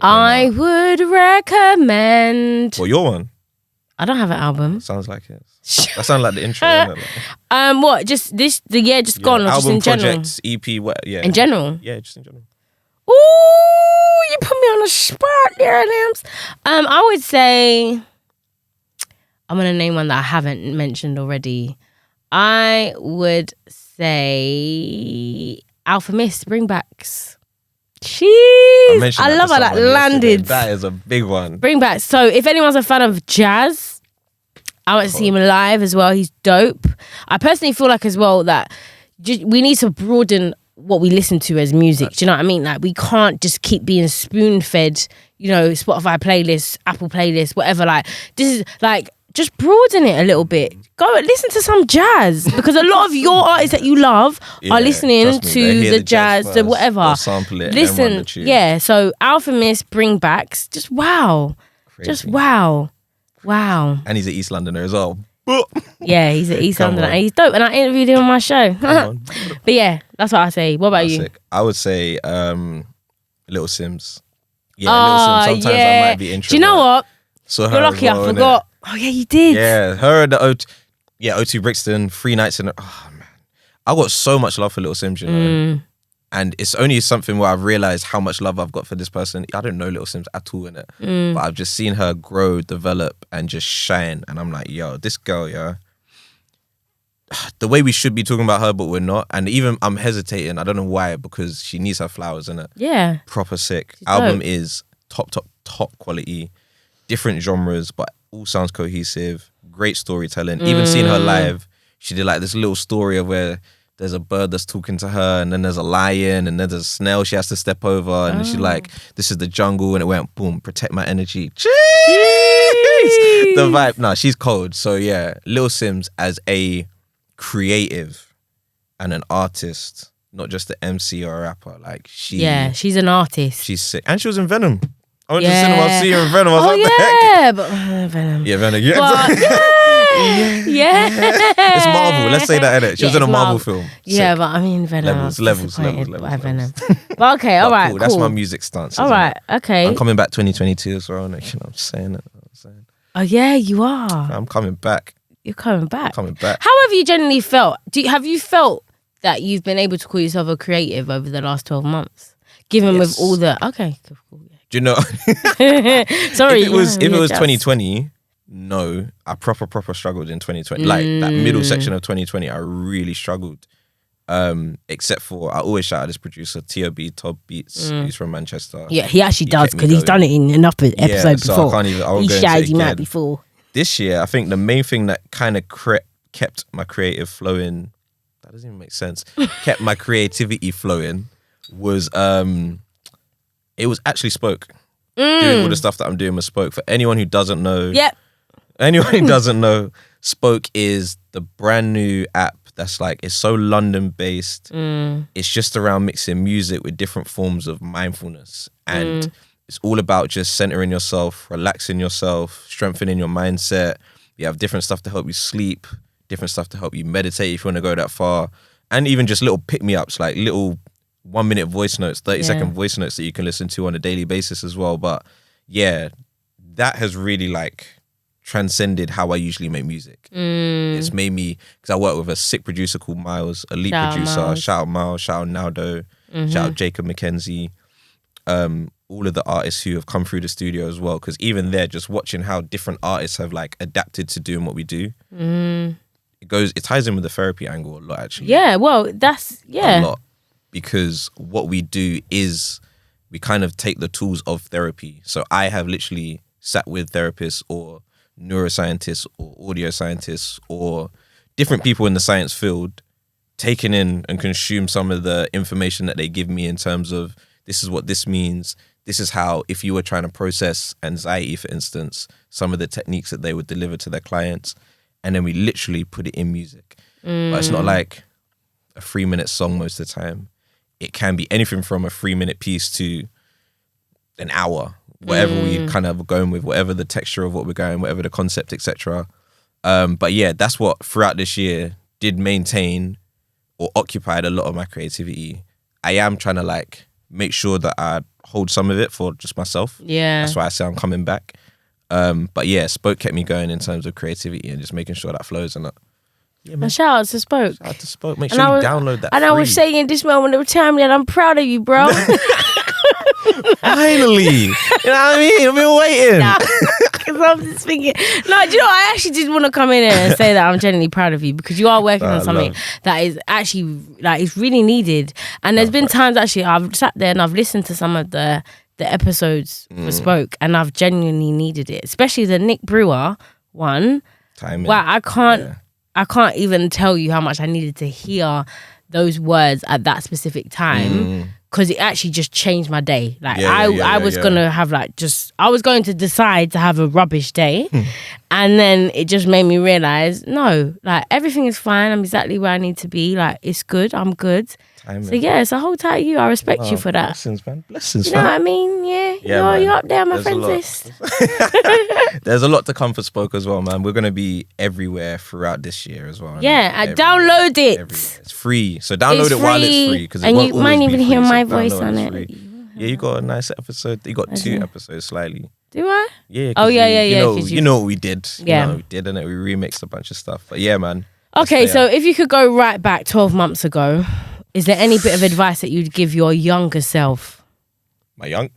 I would recommend. Well, your one. I don't have an album. Sounds like it. That sounds like the intro. Isn't it? Like, What? Just the year just gone, or just album, in general? projects, EP, what? Yeah. In general. Yeah, just in general. Ooh, you put me on the spot there, Lambs. I would say I'm gonna name one that I haven't mentioned already. I would say Alpha Mist Bringbacks. Jeez, I love how that landed. That is a big one. Bringbacks. So if anyone's a fan of jazz, I went to see him live as well. He's dope. I personally feel like as well that we need to broaden what we listen to as music. Do you know what I mean? Like, we can't just keep being spoon-fed, Spotify playlists, Apple playlists, whatever. Like, this is like, just broaden it a little bit. Go listen to some jazz, because a lot of your artists that you love are listening to the jazz, the whatever. Sample it. Listen, yeah. So Alpha Mist, Bringbacks, just wow, Crazy. just wow. And he's an East Londoner as well. Yeah, he's an East Come Londoner. on. He's dope, and I interviewed him on my show. Come on. But yeah, that's what I say. What about you? Sick. I would say Little Sims. Yeah, Little Sims. Sometimes I might be interested. Do you know what? So You're lucky I forgot. Oh yeah, you did. Yeah, her and the O2 Brixton, 3 nights in. Oh man, I got so much love for Little Sims, and it's only something where I've realized how much love I've got for this person. I don't know Little Sims at all in it, but I've just seen her grow, develop, and just shine. And I'm like, yo, this girl, the way we should be talking about her, but we're not. And even I'm hesitating. I don't know why, because she needs her flowers in it. Yeah. Proper sick. She's Album dope. is top quality, different genres, but all sounds cohesive. Great storytelling. Even seeing her live, she did like this little story of where there's a bird that's talking to her, and then there's a lion, and then there's a snail she has to step over, and then she's like, this is the jungle, and it went boom, protect my energy. Jeez! The vibe. Nah, she's cold. So yeah, Lil Sims as a creative and an artist, not just an MC or a rapper. Like she's an artist. She's sick. And she was in Venom. I went to the cinema, I see her in Venom. I was like, yeah, but Venom. Yeah, Venom. Yeah. But, yeah. It's Marvel. Let's say that, innit? She was in a Marvel film. Yeah, Sick. but I mean Venom. Levels. Venom. But okay, all right, cool. That's my music stance. All right, okay. I'm coming back 2022 as well. I'm just saying it. Oh yeah, you are. I'm coming back. You're coming back. Coming back. How have you generally felt? Have you felt that you've been able to call yourself a creative over the last 12 months? Given with all the cool. Do you know? Sorry. If it was 2020, no, I proper struggled in 2020. Like that middle section of 2020, I really struggled. Except for I always shout out this producer, Tob Beats. He's from Manchester. Yeah, he actually does, because he's done it in enough episodes before. So I can't even. He shouted him out before. This year, I think the main thing that kind of kept my creative flowing. That doesn't even make sense. Kept my creativity flowing was it was actually Spoke. Doing all the stuff that I'm doing with Spoke. For anyone who doesn't know, Spoke is the brand new app that's like, it's so London based. It's just around mixing music with different forms of mindfulness. And it's all about just centering yourself, relaxing yourself, strengthening your mindset. You have different stuff to help you sleep, different stuff to help you meditate if you want to go that far. And even just little pick-me-ups, like little 1-minute voice notes, 30-second voice notes that you can listen to on a daily basis as well. But yeah, that has really like transcended how I usually make music. It's made me, because I work with a sick producer called Miles, a lead producer. Miles. Shout out Miles, shout out Naldo, shout out Jacob McKenzie. All of the artists who have come through the studio as well, because even there, just watching how different artists have like adapted to doing what we do. It ties in with the therapy angle a lot, actually. Yeah, well, that's a lot, because what we do is we kind of take the tools of therapy. So I have literally sat with therapists or neuroscientists or audio scientists or different people in the science field, taken in and consume some of the information that they give me in terms of, this is what this means. This is how, if you were trying to process anxiety, for instance, some of the techniques that they would deliver to their clients. And then we literally put it in music. But it's not like a 3-minute song most of the time. It can be anything from a 3-minute piece to an hour, whatever we kind of going with, whatever the texture of what we're going, whatever the concept, etc. But yeah, that's what throughout this year did maintain or occupied a lot of my creativity. I am trying to like make sure that I hold some of it for just myself. Yeah. That's why I say I'm coming back. But yeah, Spoke kept me going in terms of creativity and just making sure that flows and that. Yeah, man. Shout out to Spoke. Shout out to Spoke. Make sure you download that. And I was saying in this moment of time that I'm proud of you, bro. Finally. You know what I mean? I've been waiting. Because I'm just thinking, no, do you know, I actually did want to come in here and say that I'm genuinely proud of you because you are working on something that is actually, like, it's really needed. And there's been times actually I've sat there and I've listened to some of the episodes for Spoke and I've genuinely needed it, especially the Nick Brewer one. Timing. Wow, I can't even tell you how much I needed to hear those words at that specific time because it actually just changed my day. Like I was gonna have I was going to decide to have a rubbish day and then it just made me realize, no, like everything is fine. I'm exactly where I need to be. Like it's good. I'm good. Timing. So yeah, so hold tight you. I respect you for that. Blessings, man. Blessings, you know what I mean? Yeah, you're up there on my friends list. There's a lot to come for Spoke as well, man. We're going to be everywhere throughout this year as well. Yeah, download it. Everywhere. It's free. So download it while it's free. And you might even hear my voice on it. Yeah, you got a nice episode. You got 2 episodes slightly. Do I? Yeah. Oh, yeah. You know what we did. Yeah. You know what we did, and we remixed a bunch of stuff. But yeah, man. Okay, so if you could go right back 12 months ago, is there any bit of advice that you'd give your younger self? My 12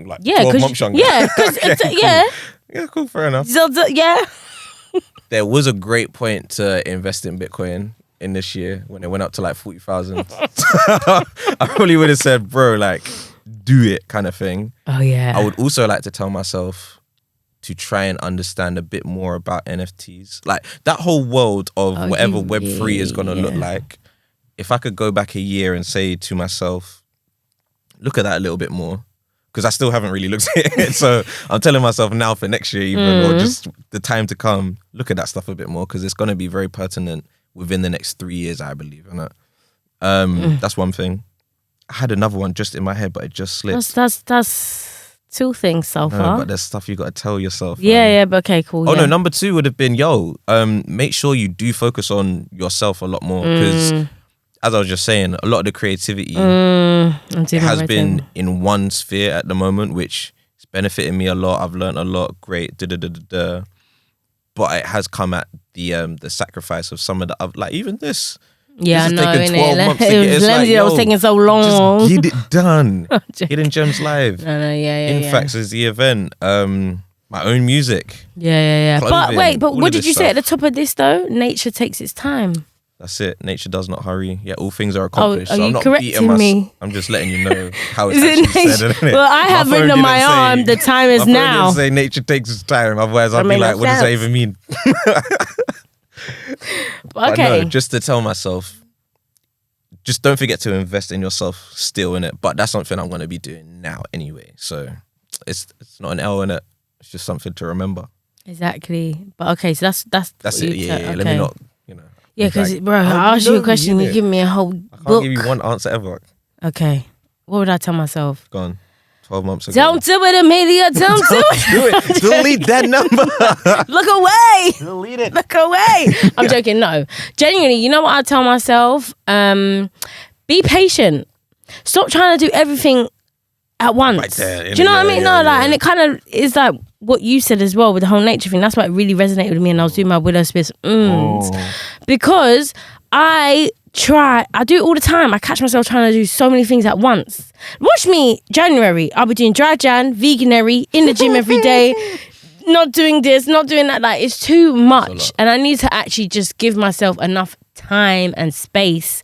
months younger? Yeah, yeah. Yeah, cool, fair enough. Yeah. There was a great point to invest in Bitcoin in this year when it went up to like 40,000. I probably would have said, bro, like, do it kind of thing. Oh, yeah. I would also like to tell myself to try and understand a bit more about NFTs. Like, that whole world of whatever Web3 is going to look like. If I could go back a year and say to myself, look at that a little bit more, because I still haven't really looked at it. So I'm telling myself now for next year even, or just the time to come, look at that stuff a bit more, because it's going to be very pertinent within the next 3 years, I believe. That's one thing. I had another one just in my head, but it just slipped. That's 2 things so far. But there's stuff you got to tell yourself. Yeah, but okay, cool. Oh, no, number 2 would have been, make sure you do focus on yourself a lot more, because as I was just saying, a lot of the creativity has been in one sphere at the moment, which is benefiting me a lot. I've learned a lot. Great. But it has come at the sacrifice of some of the, like even this. Yeah, this I know. taken 12 months to get it. It's like, was taking so long. Just get it done. Hidden Gems Live. No, yeah. Infacts is the event. My own music. Yeah. Clothing, but wait, what did you say stuff. at the top of this though? Nature takes its time. That's it. Nature does not hurry. Yeah, all things are accomplished. Are so I'm you not correcting me? I'm just letting you know how it's actually said, isn't it? Well, I have written on my arm, the time is now. My phone didn't say nature takes its time. Otherwise, I'd be like, what does that even mean? Okay. No, just to tell myself, just don't forget to invest in yourself still, in it. But that's something I'm going to be doing now anyway. So it's not an L in it. It's just something to remember. Exactly. But okay, so that's it. Yeah. Okay. Let me not, Yeah, because bro, I asked you a question, you give me a whole book. I can't give you one answer ever. Okay. What would I tell myself? Gone. 12 months ago. Don't do it, Amelia. Don't do it. Delete that number. Look away. Delete it. Look away. I'm joking. No. Genuinely, you know what I tell myself? Be patient. Stop trying to do everything at once. Right there. Do you know what I mean? And it kind of is like what you said as well with the whole nature thing. That's why it really resonated with me, and I was doing my Willow Smith because I do it all the time. I catch myself trying to do so many things at once. Watch me, January. I'll be doing dry Jan, veganary, in the gym every day, not doing this, not doing that. Like, it's too much. And I need to actually just give myself enough time and space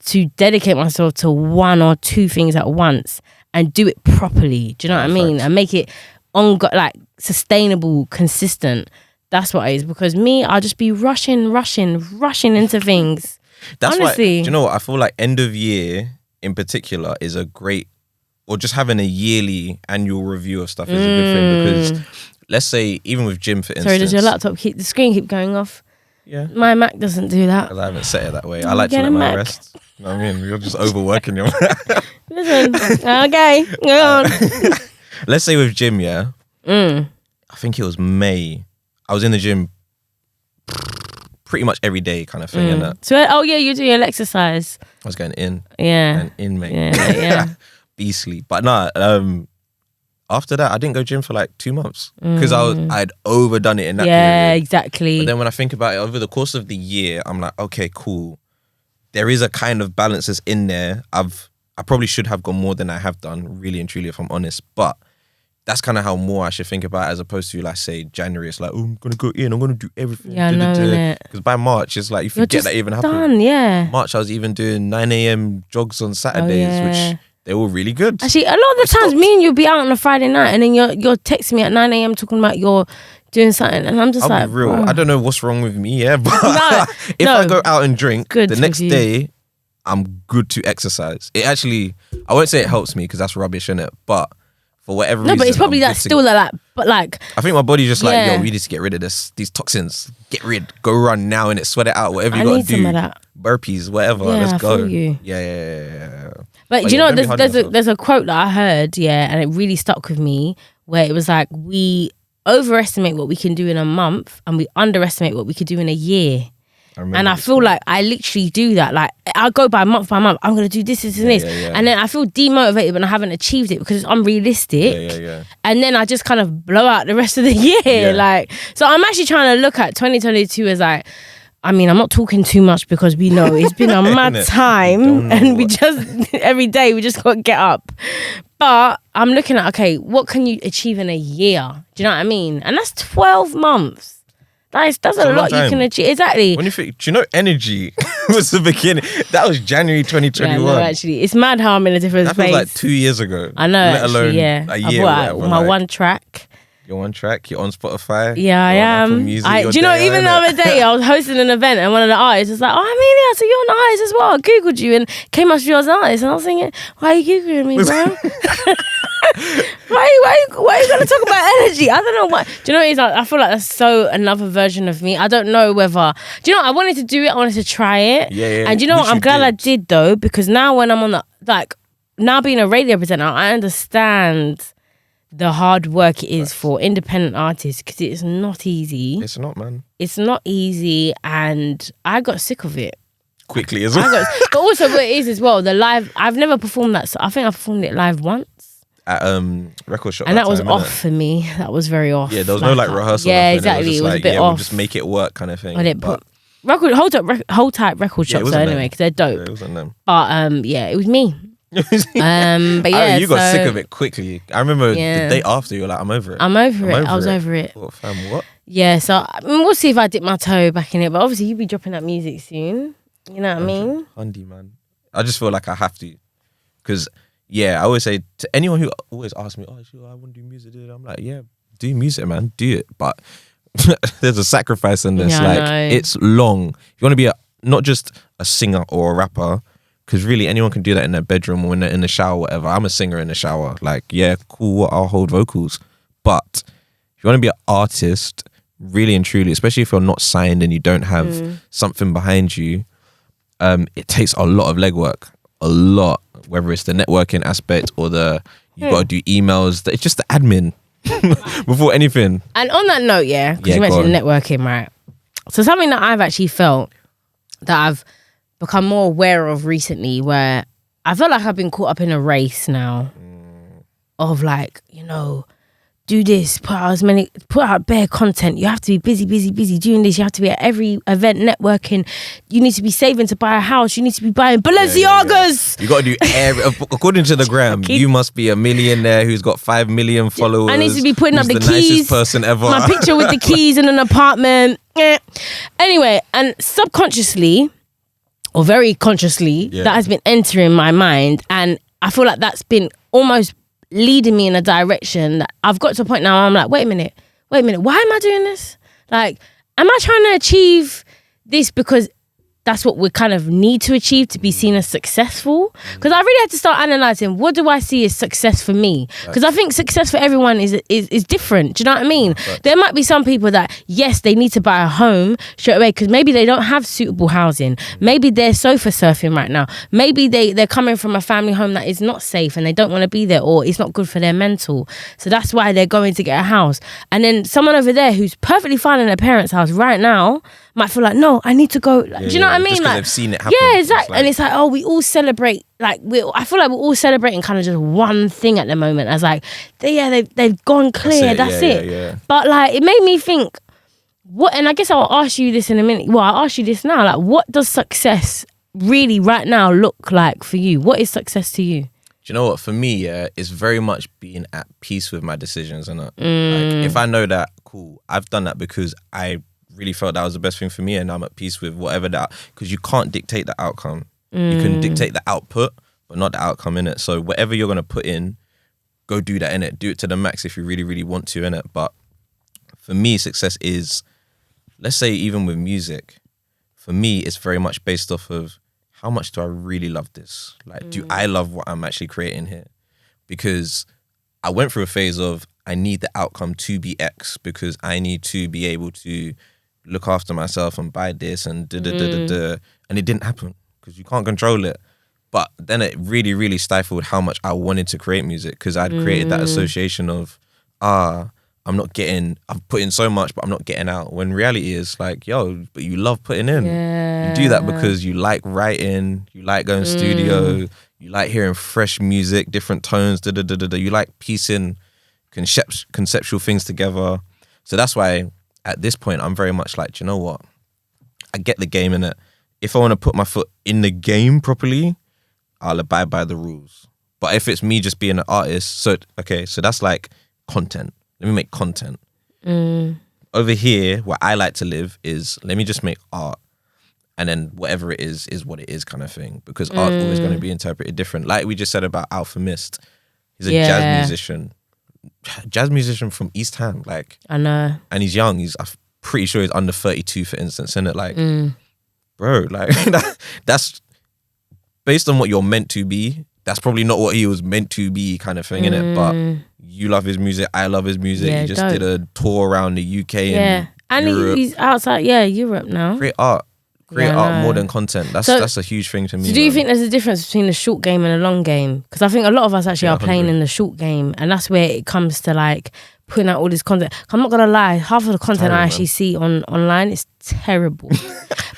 to dedicate myself to 1 or 2 things at once and do it properly. Do you know what I mean? And make it sustainable, consistent. That's what it is. Because me, I'll just be rushing into things. That's honestly. why, do you know what? I feel like end of year in particular is a great, or just having a yearly annual review of stuff is a good thing, because let's say, even with gym, for instance. Sorry, does your laptop the screen keep going off? Yeah. My Mac doesn't do that. Because I haven't set it that way. I like to let my rest. You know what I mean? You're just overworking your Listen, okay, go on. Let's say with gym, yeah. I think it was May. I was in the gym pretty much every day, kind of thing. And that. So, you're doing exercise. I was going in. Yeah. And in, mate. Yeah. Beastly. But no, after that, I didn't go gym for like 2 months because I'd overdone it in that Yeah, period. exactly. But then when I think about it over the course of the year, I'm like, okay, cool. There is a kind of balance that's in there. I probably should have gone more than I have done, really and truly, if I'm honest. But that's kind of how more I should think about it, as opposed to, like, say, January. It's like, oh, I'm going to go in, I'm going to do everything. Yeah, I know, innit? Because by March, it's like, you You're forget just that even happened. done, yeah. March, I was even doing 9 a.m. jogs on Saturdays, yeah. which they were really good. Actually, a lot of the times, me and you'll be out on a Friday night, and then you're texting me at 9 a.m. talking about you're doing something, and I'm just I'll like, be real. bro. I don't know what's wrong with me, yeah, but if no. I go out and drink, Good the for next you. day, I'm good to exercise. It actually, I won't say it helps me because that's rubbish, innit? But for whatever reason, No, but it's probably I'm that good to- still like that. But like, I think my body's just like, Yeah. yo, we need to get rid of these toxins. Get rid, go run now, and sweat it out. Whatever you I got to need some do. of that. Burpees, whatever. Yeah, Let's I go. feel you. Yeah. But Oh, do you yeah, know, don't be hard on yourself. there's a quote that I heard, yeah, and it really stuck with me, where it was like, we overestimate what we can do in a month, and we underestimate what we could do in a year. And I feel like I literally do that. Like, I go by month. I'm going to do this and this. yeah. And then I feel demotivated when I haven't achieved it because it's unrealistic. Yeah. And then I just kind of blow out the rest of the year. Yeah. Like, so I'm actually trying to look at 2022 as like, I mean, I'm not talking too much because we know it's been a mad Innit? time, Don't know and we what- just, every day we just got to get up. But I'm looking at, okay, what can you achieve in a year? Do you know what I mean? And that's 12 months. That's a a long lot you time. can achieve. Exactly. When you think, do you know, energy was the beginning. That was January 2021. Yeah, no, actually, it's mad how I'm in a different That space. was like 2 years ago. I know, Let actually, alone yeah. a I year. bought or out whatever, my like, one track. You're on track. You're on Spotify. Yeah, I you're on Apple am. Music, Do you're you know, there, even the innit? other day, I was hosting an event, and one of the artists was like, "Oh, Amelia, so you're an artist as well." I googled you and came up to you as an artist, and I was thinking, "Why are you googling me, bro? why are you gonna talk about energy? I don't know why." Do you know what it is? I feel like that's so another version of me. I don't know whether. Do you know? I wanted to do it. I wanted to try it. Yeah. And do you know Which what? I'm you glad I did. did though, because now when I'm on the now being a radio presenter, I understand the hard work it is for independent artists, because it's not easy. It's not, man. It's not easly, and I got sick of it. Quickly as well. But also what it is as well, the live, I've never performed that. So I think I performed it live once. At record shop. And that was time, off innit? for me. That was very off. Yeah, there was no like rehearsal. Yeah, nothing. exactly. It It was just a bit yeah, off. we'll just make it work kind of thing. I didn't But, put hold type record yeah, it shops though, wasn't anyway, them. because they're dope. Yeah, it wasn't them. But yeah, it was me. But yeah, You got so sick of it quickly. I remember Yeah. the day after you were like, I'm over it. I'm over it. I was over it. Oh, fam, what? Yeah, so I mean, we'll see if I dip my toe back in it. But obviously, you'll be dropping that music soon. You know what I mean? Hundy, man. I just feel like I have to. Because, yeah, I always say to anyone who always asks me, oh, sure, I want to do music. I'm like, yeah, do music, man. Do it. But there's a sacrifice in this. Yeah, I like, know. it's long. You want to be not just a singer or a rapper. Because really, anyone can do that in their bedroom or in the shower, whatever. I'm a singer in the shower. Like, yeah, cool, I'll hold vocals. But if you want to be an artist, really and truly, especially if you're not signed and you don't have something behind you, it takes a lot of legwork. A lot. Whether it's the networking aspect or you got to do emails. It's just the admin before anything. And on that note, yeah, because you Yeah, go mentioned networking, right? So something that I've actually felt that I've become more aware of recently, where I feel like I've been caught up in a race now of like, you know, do this, put out bare content. You have to be busy doing this. You have to be at every event networking. You need to be saving to buy a house. You need to be buying Balenciagas. You got to do according to the gram, you must be a millionaire who's got 5 million followers. I need to be putting up who's the nicest keys. person ever. My picture with the keys in an apartment. Anyway, and subconsciously or very consciously, that has been entering my mind, and I feel like that's been almost leading me in a direction that I've got to a point now where I'm like, wait a minute, why am I doing this? Like, am I trying to achieve this because that's what we kind of need to achieve to be seen as successful? Because I really had to start analysing, what do I see as success for me? Because I think success for everyone is different. Do you know what I mean? There might be some people that, yes, they need to buy a home straight away because maybe they don't have suitable housing. Maybe they're sofa surfing right now. Maybe they're coming from a family home that is not safe and they don't want to be there, or it's not good for their mental. So that's why they're going to get a house. And then someone over there who's perfectly fine in their parents' house right now might feel like, no, I need to go. Like, do you know what I mean? Just 'cause Like they've seen it happen. Yeah, exactly. And it's like, oh, we all celebrate. Like I feel like we're all celebrating kind of just one thing at the moment. As like, they've gone clear. That's it. Yeah. But like, it made me think. What? And I guess I'll ask you this in a minute. Well, I'll ask you this now. Like, what does success really right now look like for you? What is success to you? Do you know what? For me, it's very much being at peace with my decisions. And like, if I know that, cool, I've done that because I really felt that was the best thing for me, and I'm at peace with whatever that. Because you can't dictate the outcome. You can dictate the output, but not the outcome in it. So whatever you're gonna put in, go do that in it. Do it to the max if you really, really want to in it. But for me, success is, let's say, even with music, for me, it's very much based off of how much do I really love this? Like, do I love what I'm actually creating here? Because I went through a phase of I need the outcome to be X because I need to be able to look after myself and buy this and and it didn't happen because you can't control it. But then it really, really stifled how much I wanted to create music because I'd created that association of, I'm putting in so much, but I'm not getting out. When reality is like, yo, but you love putting in. Yeah. You do that because you like writing, you like going studio, you like hearing fresh music, different tones, You like piecing conceptual things together. So that's why at this point, I'm very much like, do you know what? I get the game in it. If I want to put my foot in the game properly, I'll abide by the rules. But if it's me just being an artist, so that's like content. Let me make content. Over here, where I like to live is, let me just make art. And then whatever it is what it is kind of thing. Because art's always going to be interpreted different. Like we just said about Alpha Mist. He's a jazz musician. Jazz musician from East Ham. Like, I know. And he's young. I'm pretty sure he's under 32, for instance. Isn't it? Like, bro, like, that's based on what you're meant to be. That's probably not what he was meant to be kind of thing, innit? But you love his music, I love his music. Yeah, he just did a tour around the UK and Europe. He's outside, Europe now. Create art. Create art more than content. That's a huge thing to me. So do you think there's a difference between the short game and the long game? Because I think a lot of us actually are playing in the short game, and that's where it comes to like putting out all this content. I'm not gonna lie, half of the content I actually see online is terrible.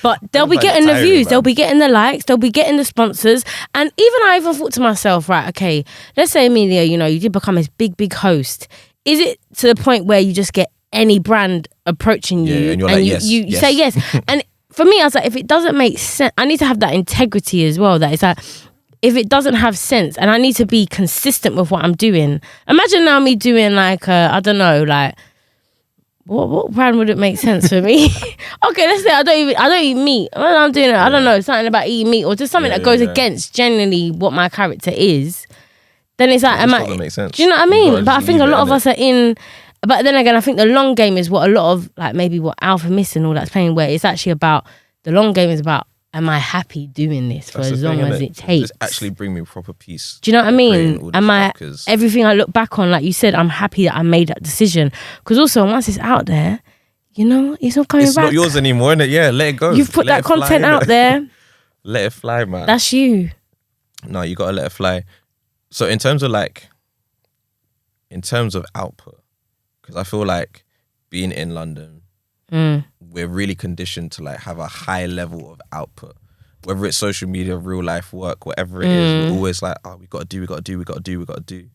But they'll be getting the views, they'll be getting the likes, they'll be getting the sponsors. And I even thought to myself, right, okay, let's say Amelia, you did become this big host. Is it to the point where you just get any brand approaching you and you're like, you say yes? And for me, I was like, if it doesn't make sense, I need to have that integrity as well. That it's like, if it doesn't have sense, and I need to be consistent with what I'm doing. Imagine now me doing like, I don't know, like, what brand would it make sense for me? Okay, let's say I don't eat meat. When I'm doing it, I don't know, something about eating meat or just something that goes against generally what my character is. Then it's like, make sense. do you know what I mean? But I think a lot of us are in. But then again, I think the long game is what a lot of, like, maybe what Alpha Mist and all that's playing, where it's actually about, the long game is about, am I happy doing this for as long as it takes? Just actually bring me proper peace. Do you know what I mean? Everything I look back on, like you said, I'm happy that I made that decision. Because also, once it's out there, it's not coming back. It's not yours anymore, innit? Yeah, let it go. You've put that content out there. Let it fly, man. That's you. No, you gotta let it fly. So in terms of output, because I feel like being in London, we're really conditioned to like have a high level of output. Whether it's social media, real life work, whatever it is, we're always like, we gotta do.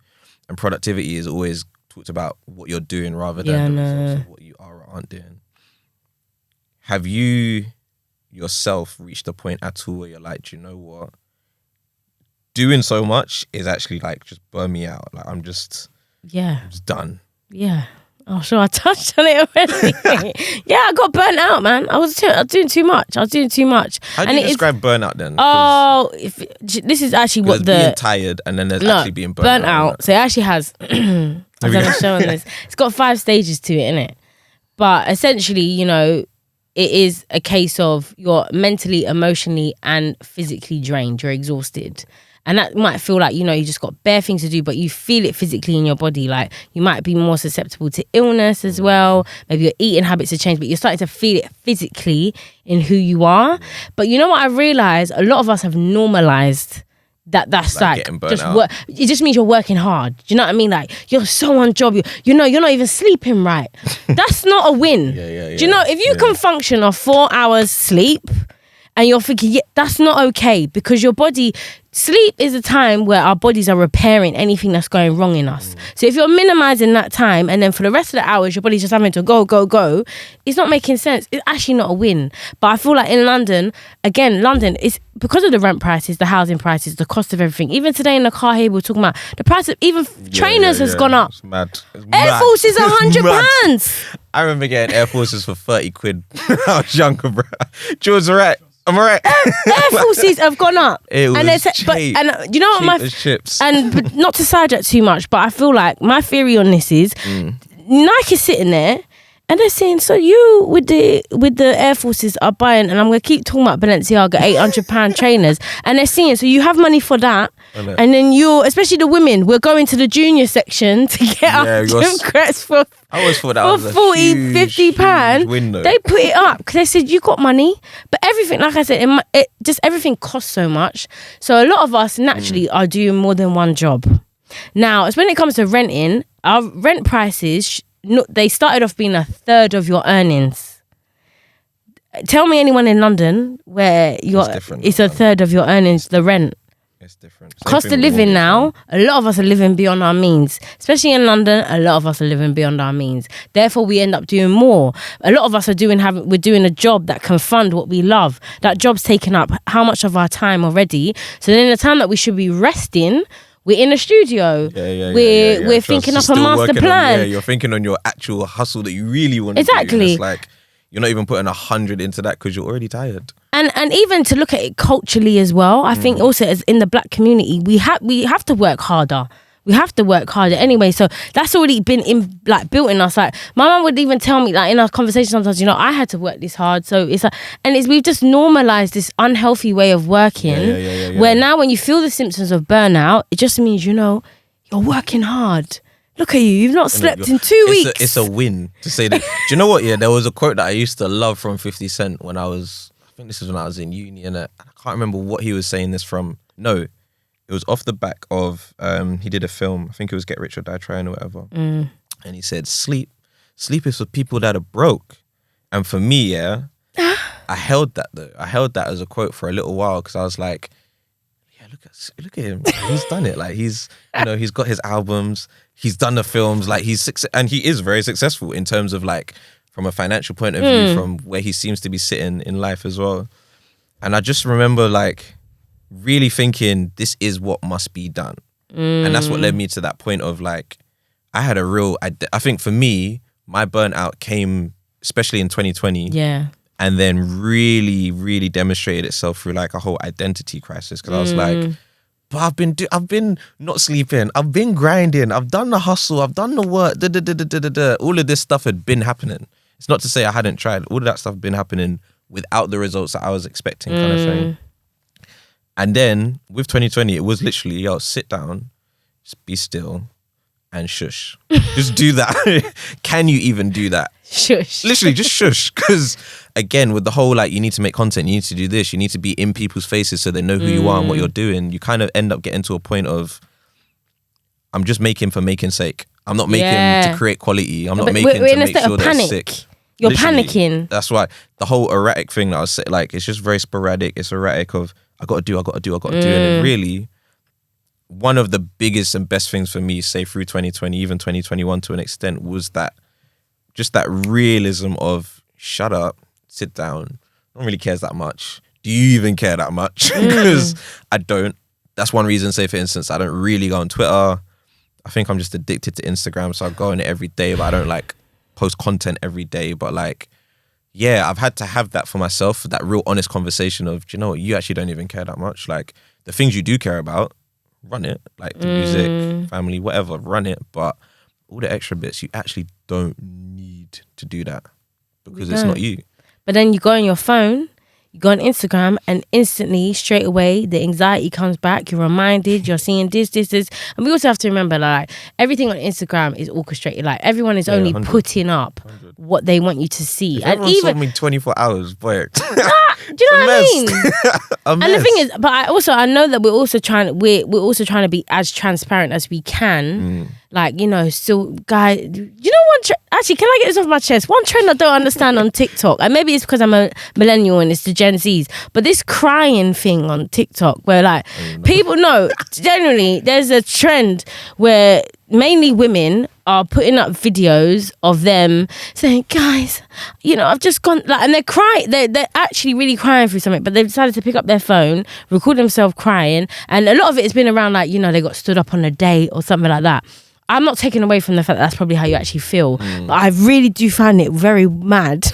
And productivity is always talked about what you're doing rather than the results of what you are or aren't doing. Have you yourself reached a point at all where you're like, do you know what? Doing so much is actually like just burn me out. Like I'm just done. Yeah. Oh, sure, I touched on it already. Yeah, I got burnt out, man. I was doing too much. How do you describe burnout then? Oh, this is actually what being tired, and then there's actually being burnt out. So it actually has. I've done a show on this. It's got 5 stages to it, innit? But essentially, it is a case of you're mentally, emotionally, and physically drained. You're exhausted. And that might feel like, you just got bare things to do, but you feel it physically in your body. Like you might be more susceptible to illness as well. Maybe your eating habits have changed, but you're starting to feel it physically in who you are. But you know what I realized? A lot of us have normalized that's like getting burnt just out. work. It just means you're working hard. Do you know what I mean? Like you're so on job. You know you're not even sleeping right. That's not a win. Yeah. Do you know if you can function off 4 hours sleep and you're thinking that's not okay because your body. Sleep is a time where our bodies are repairing anything that's going wrong in us. So if you're minimizing that time and then for the rest of the hours your body's just having to go, it's not making sense. It's actually not a win. But I feel like in London, is because of the rent prices, the housing prices, the cost of everything. Even today in the car here, we were talking about the price of even trainers has gone up. It's mad. Air Force is £100. I remember getting Air Forces for 30 quid when I was younger, bro. George's right. Am I right? Air Forces have gone up. It was cheap. And you know what Cheap as chips. but not to sidetrack too much, but I feel like my theory on this is Nike's sitting there and they're saying, so you with the Air Forces are buying, and I'm gonna keep talking about Balenciaga £800 trainers, and they're saying, so you have money for that, and then especially the women, we're going to the junior section to get our gym crepes for. I always thought that was a 40, huge, £50. huge window. They put it up because they said you got money, but everything, like I said, everything costs so much. So a lot of us naturally are doing more than one job. Now, when it comes to renting, our rent prices they started off being a third of your earnings. Tell me anyone in London where it's a third of your earnings, the rent. It's different. Cost of living now, a lot of us are living beyond our means. Especially in London, a lot of us are living beyond our means. Therefore, we end up doing more. A lot of us are doing a job that can fund what we love. That job's taking up how much of our time already. So then the time that we should be resting, we're in a studio. We're thinking up a master plan. You're thinking on your actual hustle that you really want to do. Exactly. It's like you're not even putting 100 into that because you're already tired. And even to look at it culturally as well, I think also as in the black community, we have to work harder. We have to work harder anyway. So that's already been built in us. Like my mum would even tell me, like in our conversation sometimes, I had to work this hard. So it's like, we've just normalized this unhealthy way of working. Where now when you feel the symptoms of burnout, it just means you're working hard. Look at you. You've not slept in 2 weeks. It's a win to say that. Do you know what? Yeah, there was a quote that I used to love from 50 Cent when I think this is when I was in uni, and I can't remember what he was saying this from. No, it was off the back of, he did a film. I think it was Get Rich or Die Trying or whatever. And he said, sleep is for people that are broke. And for me, I held that though. I held that as a quote for a little while because I was like, look at him. He's done it. Like he's got his albums. He's done the films. Like and he is very successful in terms of like from a financial point of view, from where he seems to be sitting in life as well. And I just remember like really thinking this is what must be done. And that's what led me to that point of like, I had I think for me, my burnout came especially in 2020. Yeah. And then really, really demonstrated itself through like a whole identity crisis. Because I was like, but I've been not sleeping. I've been grinding. I've done the hustle. I've done the work. All of this stuff had been happening. It's not to say I hadn't tried. All of that stuff had been happening without the results that I was expecting, kind of thing. And then with 2020, it was literally, sit down, just be still, and shush. Just do that. Can you even do that? Shush. Literally, just shush. Because again, with the whole like, you need to make content, you need to do this, you need to be in people's faces so they know who you are and what you're doing. You kind of end up getting to a point of, I'm just making for making's sake. I'm not making to create quality. I'm not making to make sure they're sick. You're Literally, panicking. That's why the whole erratic thing that I was saying, like, it's just very sporadic. It's erratic of, I got to do. And it really, one of the biggest and best things for me, say through 2020, even 2021 to an extent, was that just that realism of shut up, sit down. No one really cares that much. Do you even care that much? Because I don't. That's one reason, say for instance, I don't really go on Twitter. I think I'm just addicted to Instagram, so I go on it every day, but I don't like post content every day. But like, yeah, I've had to have that for myself, that real honest conversation of, do you know what, you actually don't even care that much. Like the things you do care about, run it. Like the music, family, whatever, run it. But all the extra bits, you actually don't need to do that because it's not you. But then you go on your phone, you go on Instagram, and instantly, straight away, the anxiety comes back. You're reminded, you're seeing this. And we also have to remember, like, everything on Instagram is orchestrated. Like, everyone is only 100. putting up what they want you to see. If And everyone even saw me 24 hours, boy. do you know what I mean? A mess. And the thing is, but I know that we're also trying to be as transparent as we can. Like, you know, still, guys, you know what? Actually, can I get this off my chest? One trend I don't understand on TikTok, and maybe it's because I'm a millennial and it's the Gen Zs, but this crying thing on TikTok where like people know, generally, there's a trend where mainly women are putting up videos of them saying, guys, you know, I've just gone, like, and they're crying, they're actually really crying through something, but they've decided to pick up their phone, record themselves crying, and a lot of it has been around like, you know, they got stood up on a date or something like that. I'm not taking away from the fact that that's probably how you actually feel, but I really do find it very mad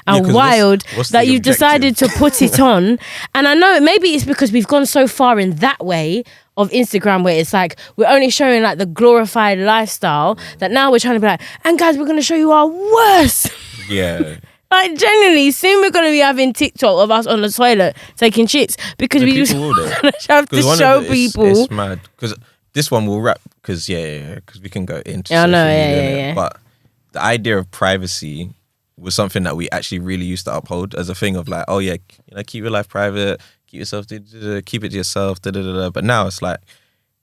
and wild what's that the you've decided to put it on. And I know maybe it's because we've gone so far in that way of Instagram where it's like we're only showing like the glorified lifestyle that now we're trying to be like, and guys, we're going to show you our worst. Yeah. Like, genuinely, soon we're going to be having TikTok of us on the toilet taking shits because The we just people will, though. have to show people. It's mad. Because this one will wrap, because because we can go into Yeah, I know, social media, yeah. innit? But the idea of privacy was something that we actually really used to uphold as a thing of like, oh yeah, you know, keep your life private, keep yourself, keep it to yourself, But now it's like,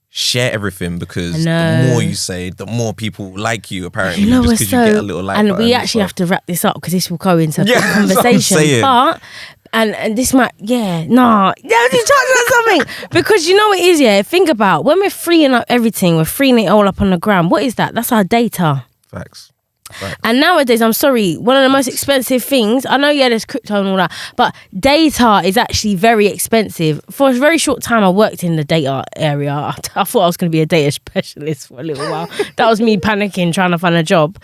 share everything, because the more you say, the more people like you, apparently. You know, just because you get a little like and button we and actually stuff. have to wrap this up because this will go into Yeah, a that's what I'm conversation. saying. But and this might, just talking about something because you know what it is, yeah. Think about when we're freeing up everything, we're freeing it all up on the ground. What is that? That's our data. Facts. And nowadays, I'm sorry, one of the most expensive things, I know, yeah, there's crypto and all that, but data is actually very expensive. For a very short time, I worked in the data area. I thought I was going to be a data specialist for a little while. That was me panicking, trying to find a job.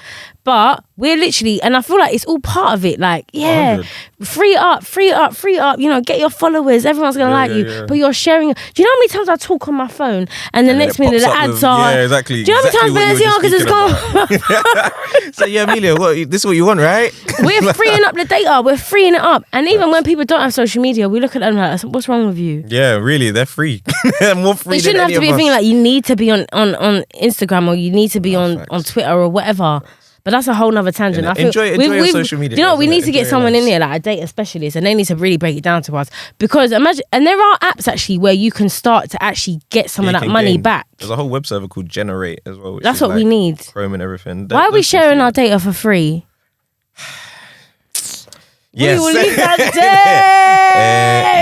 But we're literally, and I feel like it's all part of it. Like, yeah, 100. free up, you know, get your followers. Everyone's going to like you. But you're sharing. Do you know how many times I talk on my phone and the And then next it minute the pops up ads with- are. yeah, exactly. Do you know how many times because it's gone? So yeah, Amelia, this is what you want, right? We're freeing up the data. We're freeing it up. And even when people don't have social media, we look at them like, what's wrong with you? Yeah, really, they're free. They're more free It shouldn't than have to be a any thing of us. like you need to be on Instagram or you need to be on Twitter or whatever. But that's a whole nother tangent. Yeah, I feel enjoy your social media, Do you know what? guys, We innit? need to get Enjoy your someone in lives. there, like a data specialist, and they need to really break it down to us. Because imagine, and there are apps actually where you can start to actually get some Yeah, of you that can money gain. back. There's a whole web server called Generate as well. Which That's is what we like need. Chrome and everything. Why are we sharing our data for free? Yes. We will leave that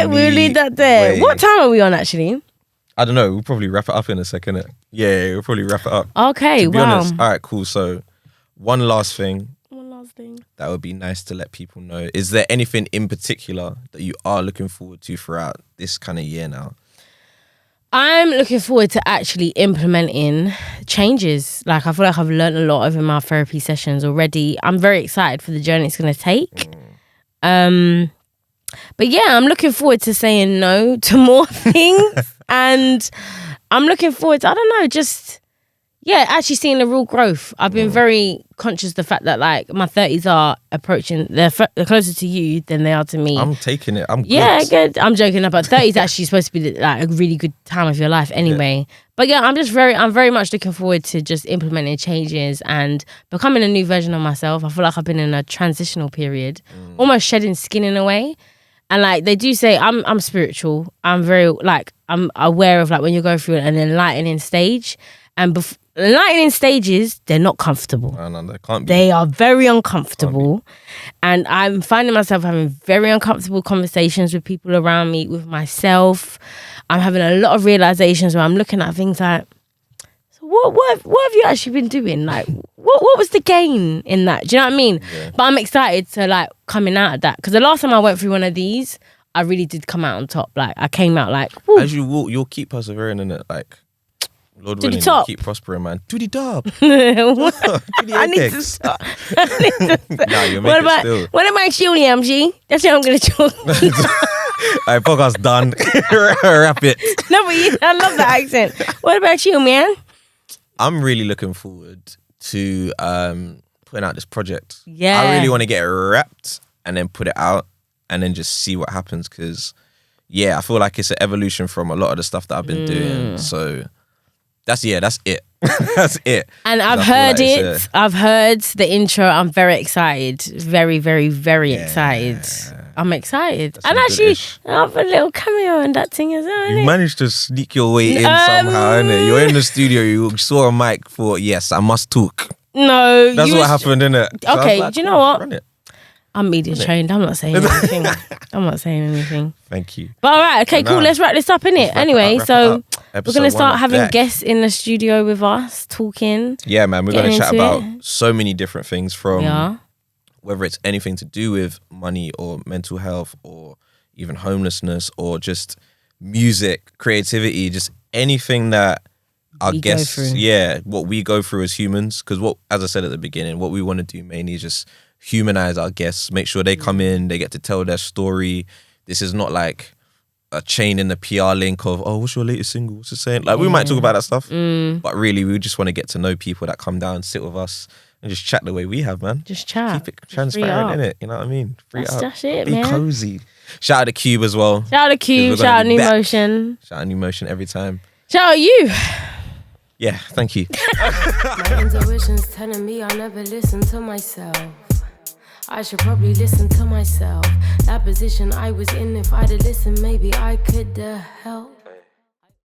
there. We'll leave that there. Anyway. What time are we on actually? I don't know. We'll probably wrap it up in a second. Yeah, we'll probably wrap it up. Okay, To be wow. honest. All right, cool. So one last thing One last thing. that would be nice to let people know. Is there anything in particular that you are looking forward to throughout this kind of year now? I'm looking forward to actually implementing changes. Like, I feel like I've learned a lot over my therapy sessions already. I'm very excited for the journey it's going to take. But yeah, I'm looking forward to saying no to more things. And I'm looking forward to, I don't know, just, yeah, actually seeing the real growth. I've been very conscious of the fact that, like, my 30s are approaching, they're closer to you than they are to me. I'm taking it. I'm good. Yeah, good. I'm joking, but 30 is actually supposed to be like a really good time of your life anyway. But yeah, I'm very much looking forward to just implementing changes and becoming a new version of myself. I feel like I've been in a transitional period, almost shedding skin in a way. And like they do say, I'm spiritual. I'm very like I'm aware of like when you go through an enlightening stage, and enlightening stages, they're not comfortable. No, they can't be. They are very uncomfortable. And I'm finding myself having very uncomfortable conversations with people around me, with myself. I'm having a lot of realizations where I'm looking at things like, so what have you actually been doing? Like, what was the gain in that? Do you know what I mean? Yeah. But I'm excited to like coming out of that. Because the last time I went through one of these, I really did come out on top. Like, I came out like, woo. As you walk, you'll keep persevering in it. Like, Lord To the willing, top. you'll keep prospering, man. To the top. I need to stop. Nah, you'll make What it about still. William G? That's what I'm gonna talk. Alright, podcast done. Wrap it. No, but I love that accent. What about you, man? I'm really looking forward to putting out this project. Yeah. I really want to get it wrapped and then put it out and then just see what happens, because yeah, I feel like it's an evolution from a lot of the stuff that I've been doing. So That's it. That's it. And I've I feel heard like it. it's, I've heard the intro. I'm very excited. Very, very, very excited. I'm excited. That's And some actually, good-ish. I have a little cameo in that thing as well. You innit? managed to sneak your way in somehow, innit? You're in the studio, you saw a mic, thought, yes, I must talk. No, That's you what was- happened, innit? So I was Okay, like, do you cool, know what? run it. I'm media trained. I'm not saying anything. I'm not saying anything. Thank you. But all right, okay, But cool. nah. Let's wrap this up, innit? Wrap it Anyway, up, so wrap it up. we're Episode gonna 1 start of having Deck. guests in the studio with us, talking. Yeah, man, we're Get going to chat into about it. so many different things from Yeah. whether it's anything to do with money or mental health or even homelessness or just music, creativity, just anything that our We go guests, through. what we go through as humans. Because as I said at the beginning, what we want to do mainly is just humanize our guests, make sure they come in, they get to tell their story. This is not like a chain in the PR link of, oh, what's your latest single? What's it saying? Like, we might talk about that stuff, but really, we just want to get to know people that come down, sit with us, and just chat the way we have, man. Just chat. Keep it Just transparent, free innit? You know what I mean? Free That's up. just it, Be man. cozy. Shout out to Qube as well. Shout out to We're Qube. gonna Shout out be New back. Motion. Shout out New Motion every time. Shout out you. Yeah, thank you. My intuition's telling me I'll never listen to myself. I should probably listen to myself. That position I was in, if I'd have listened, maybe I could help.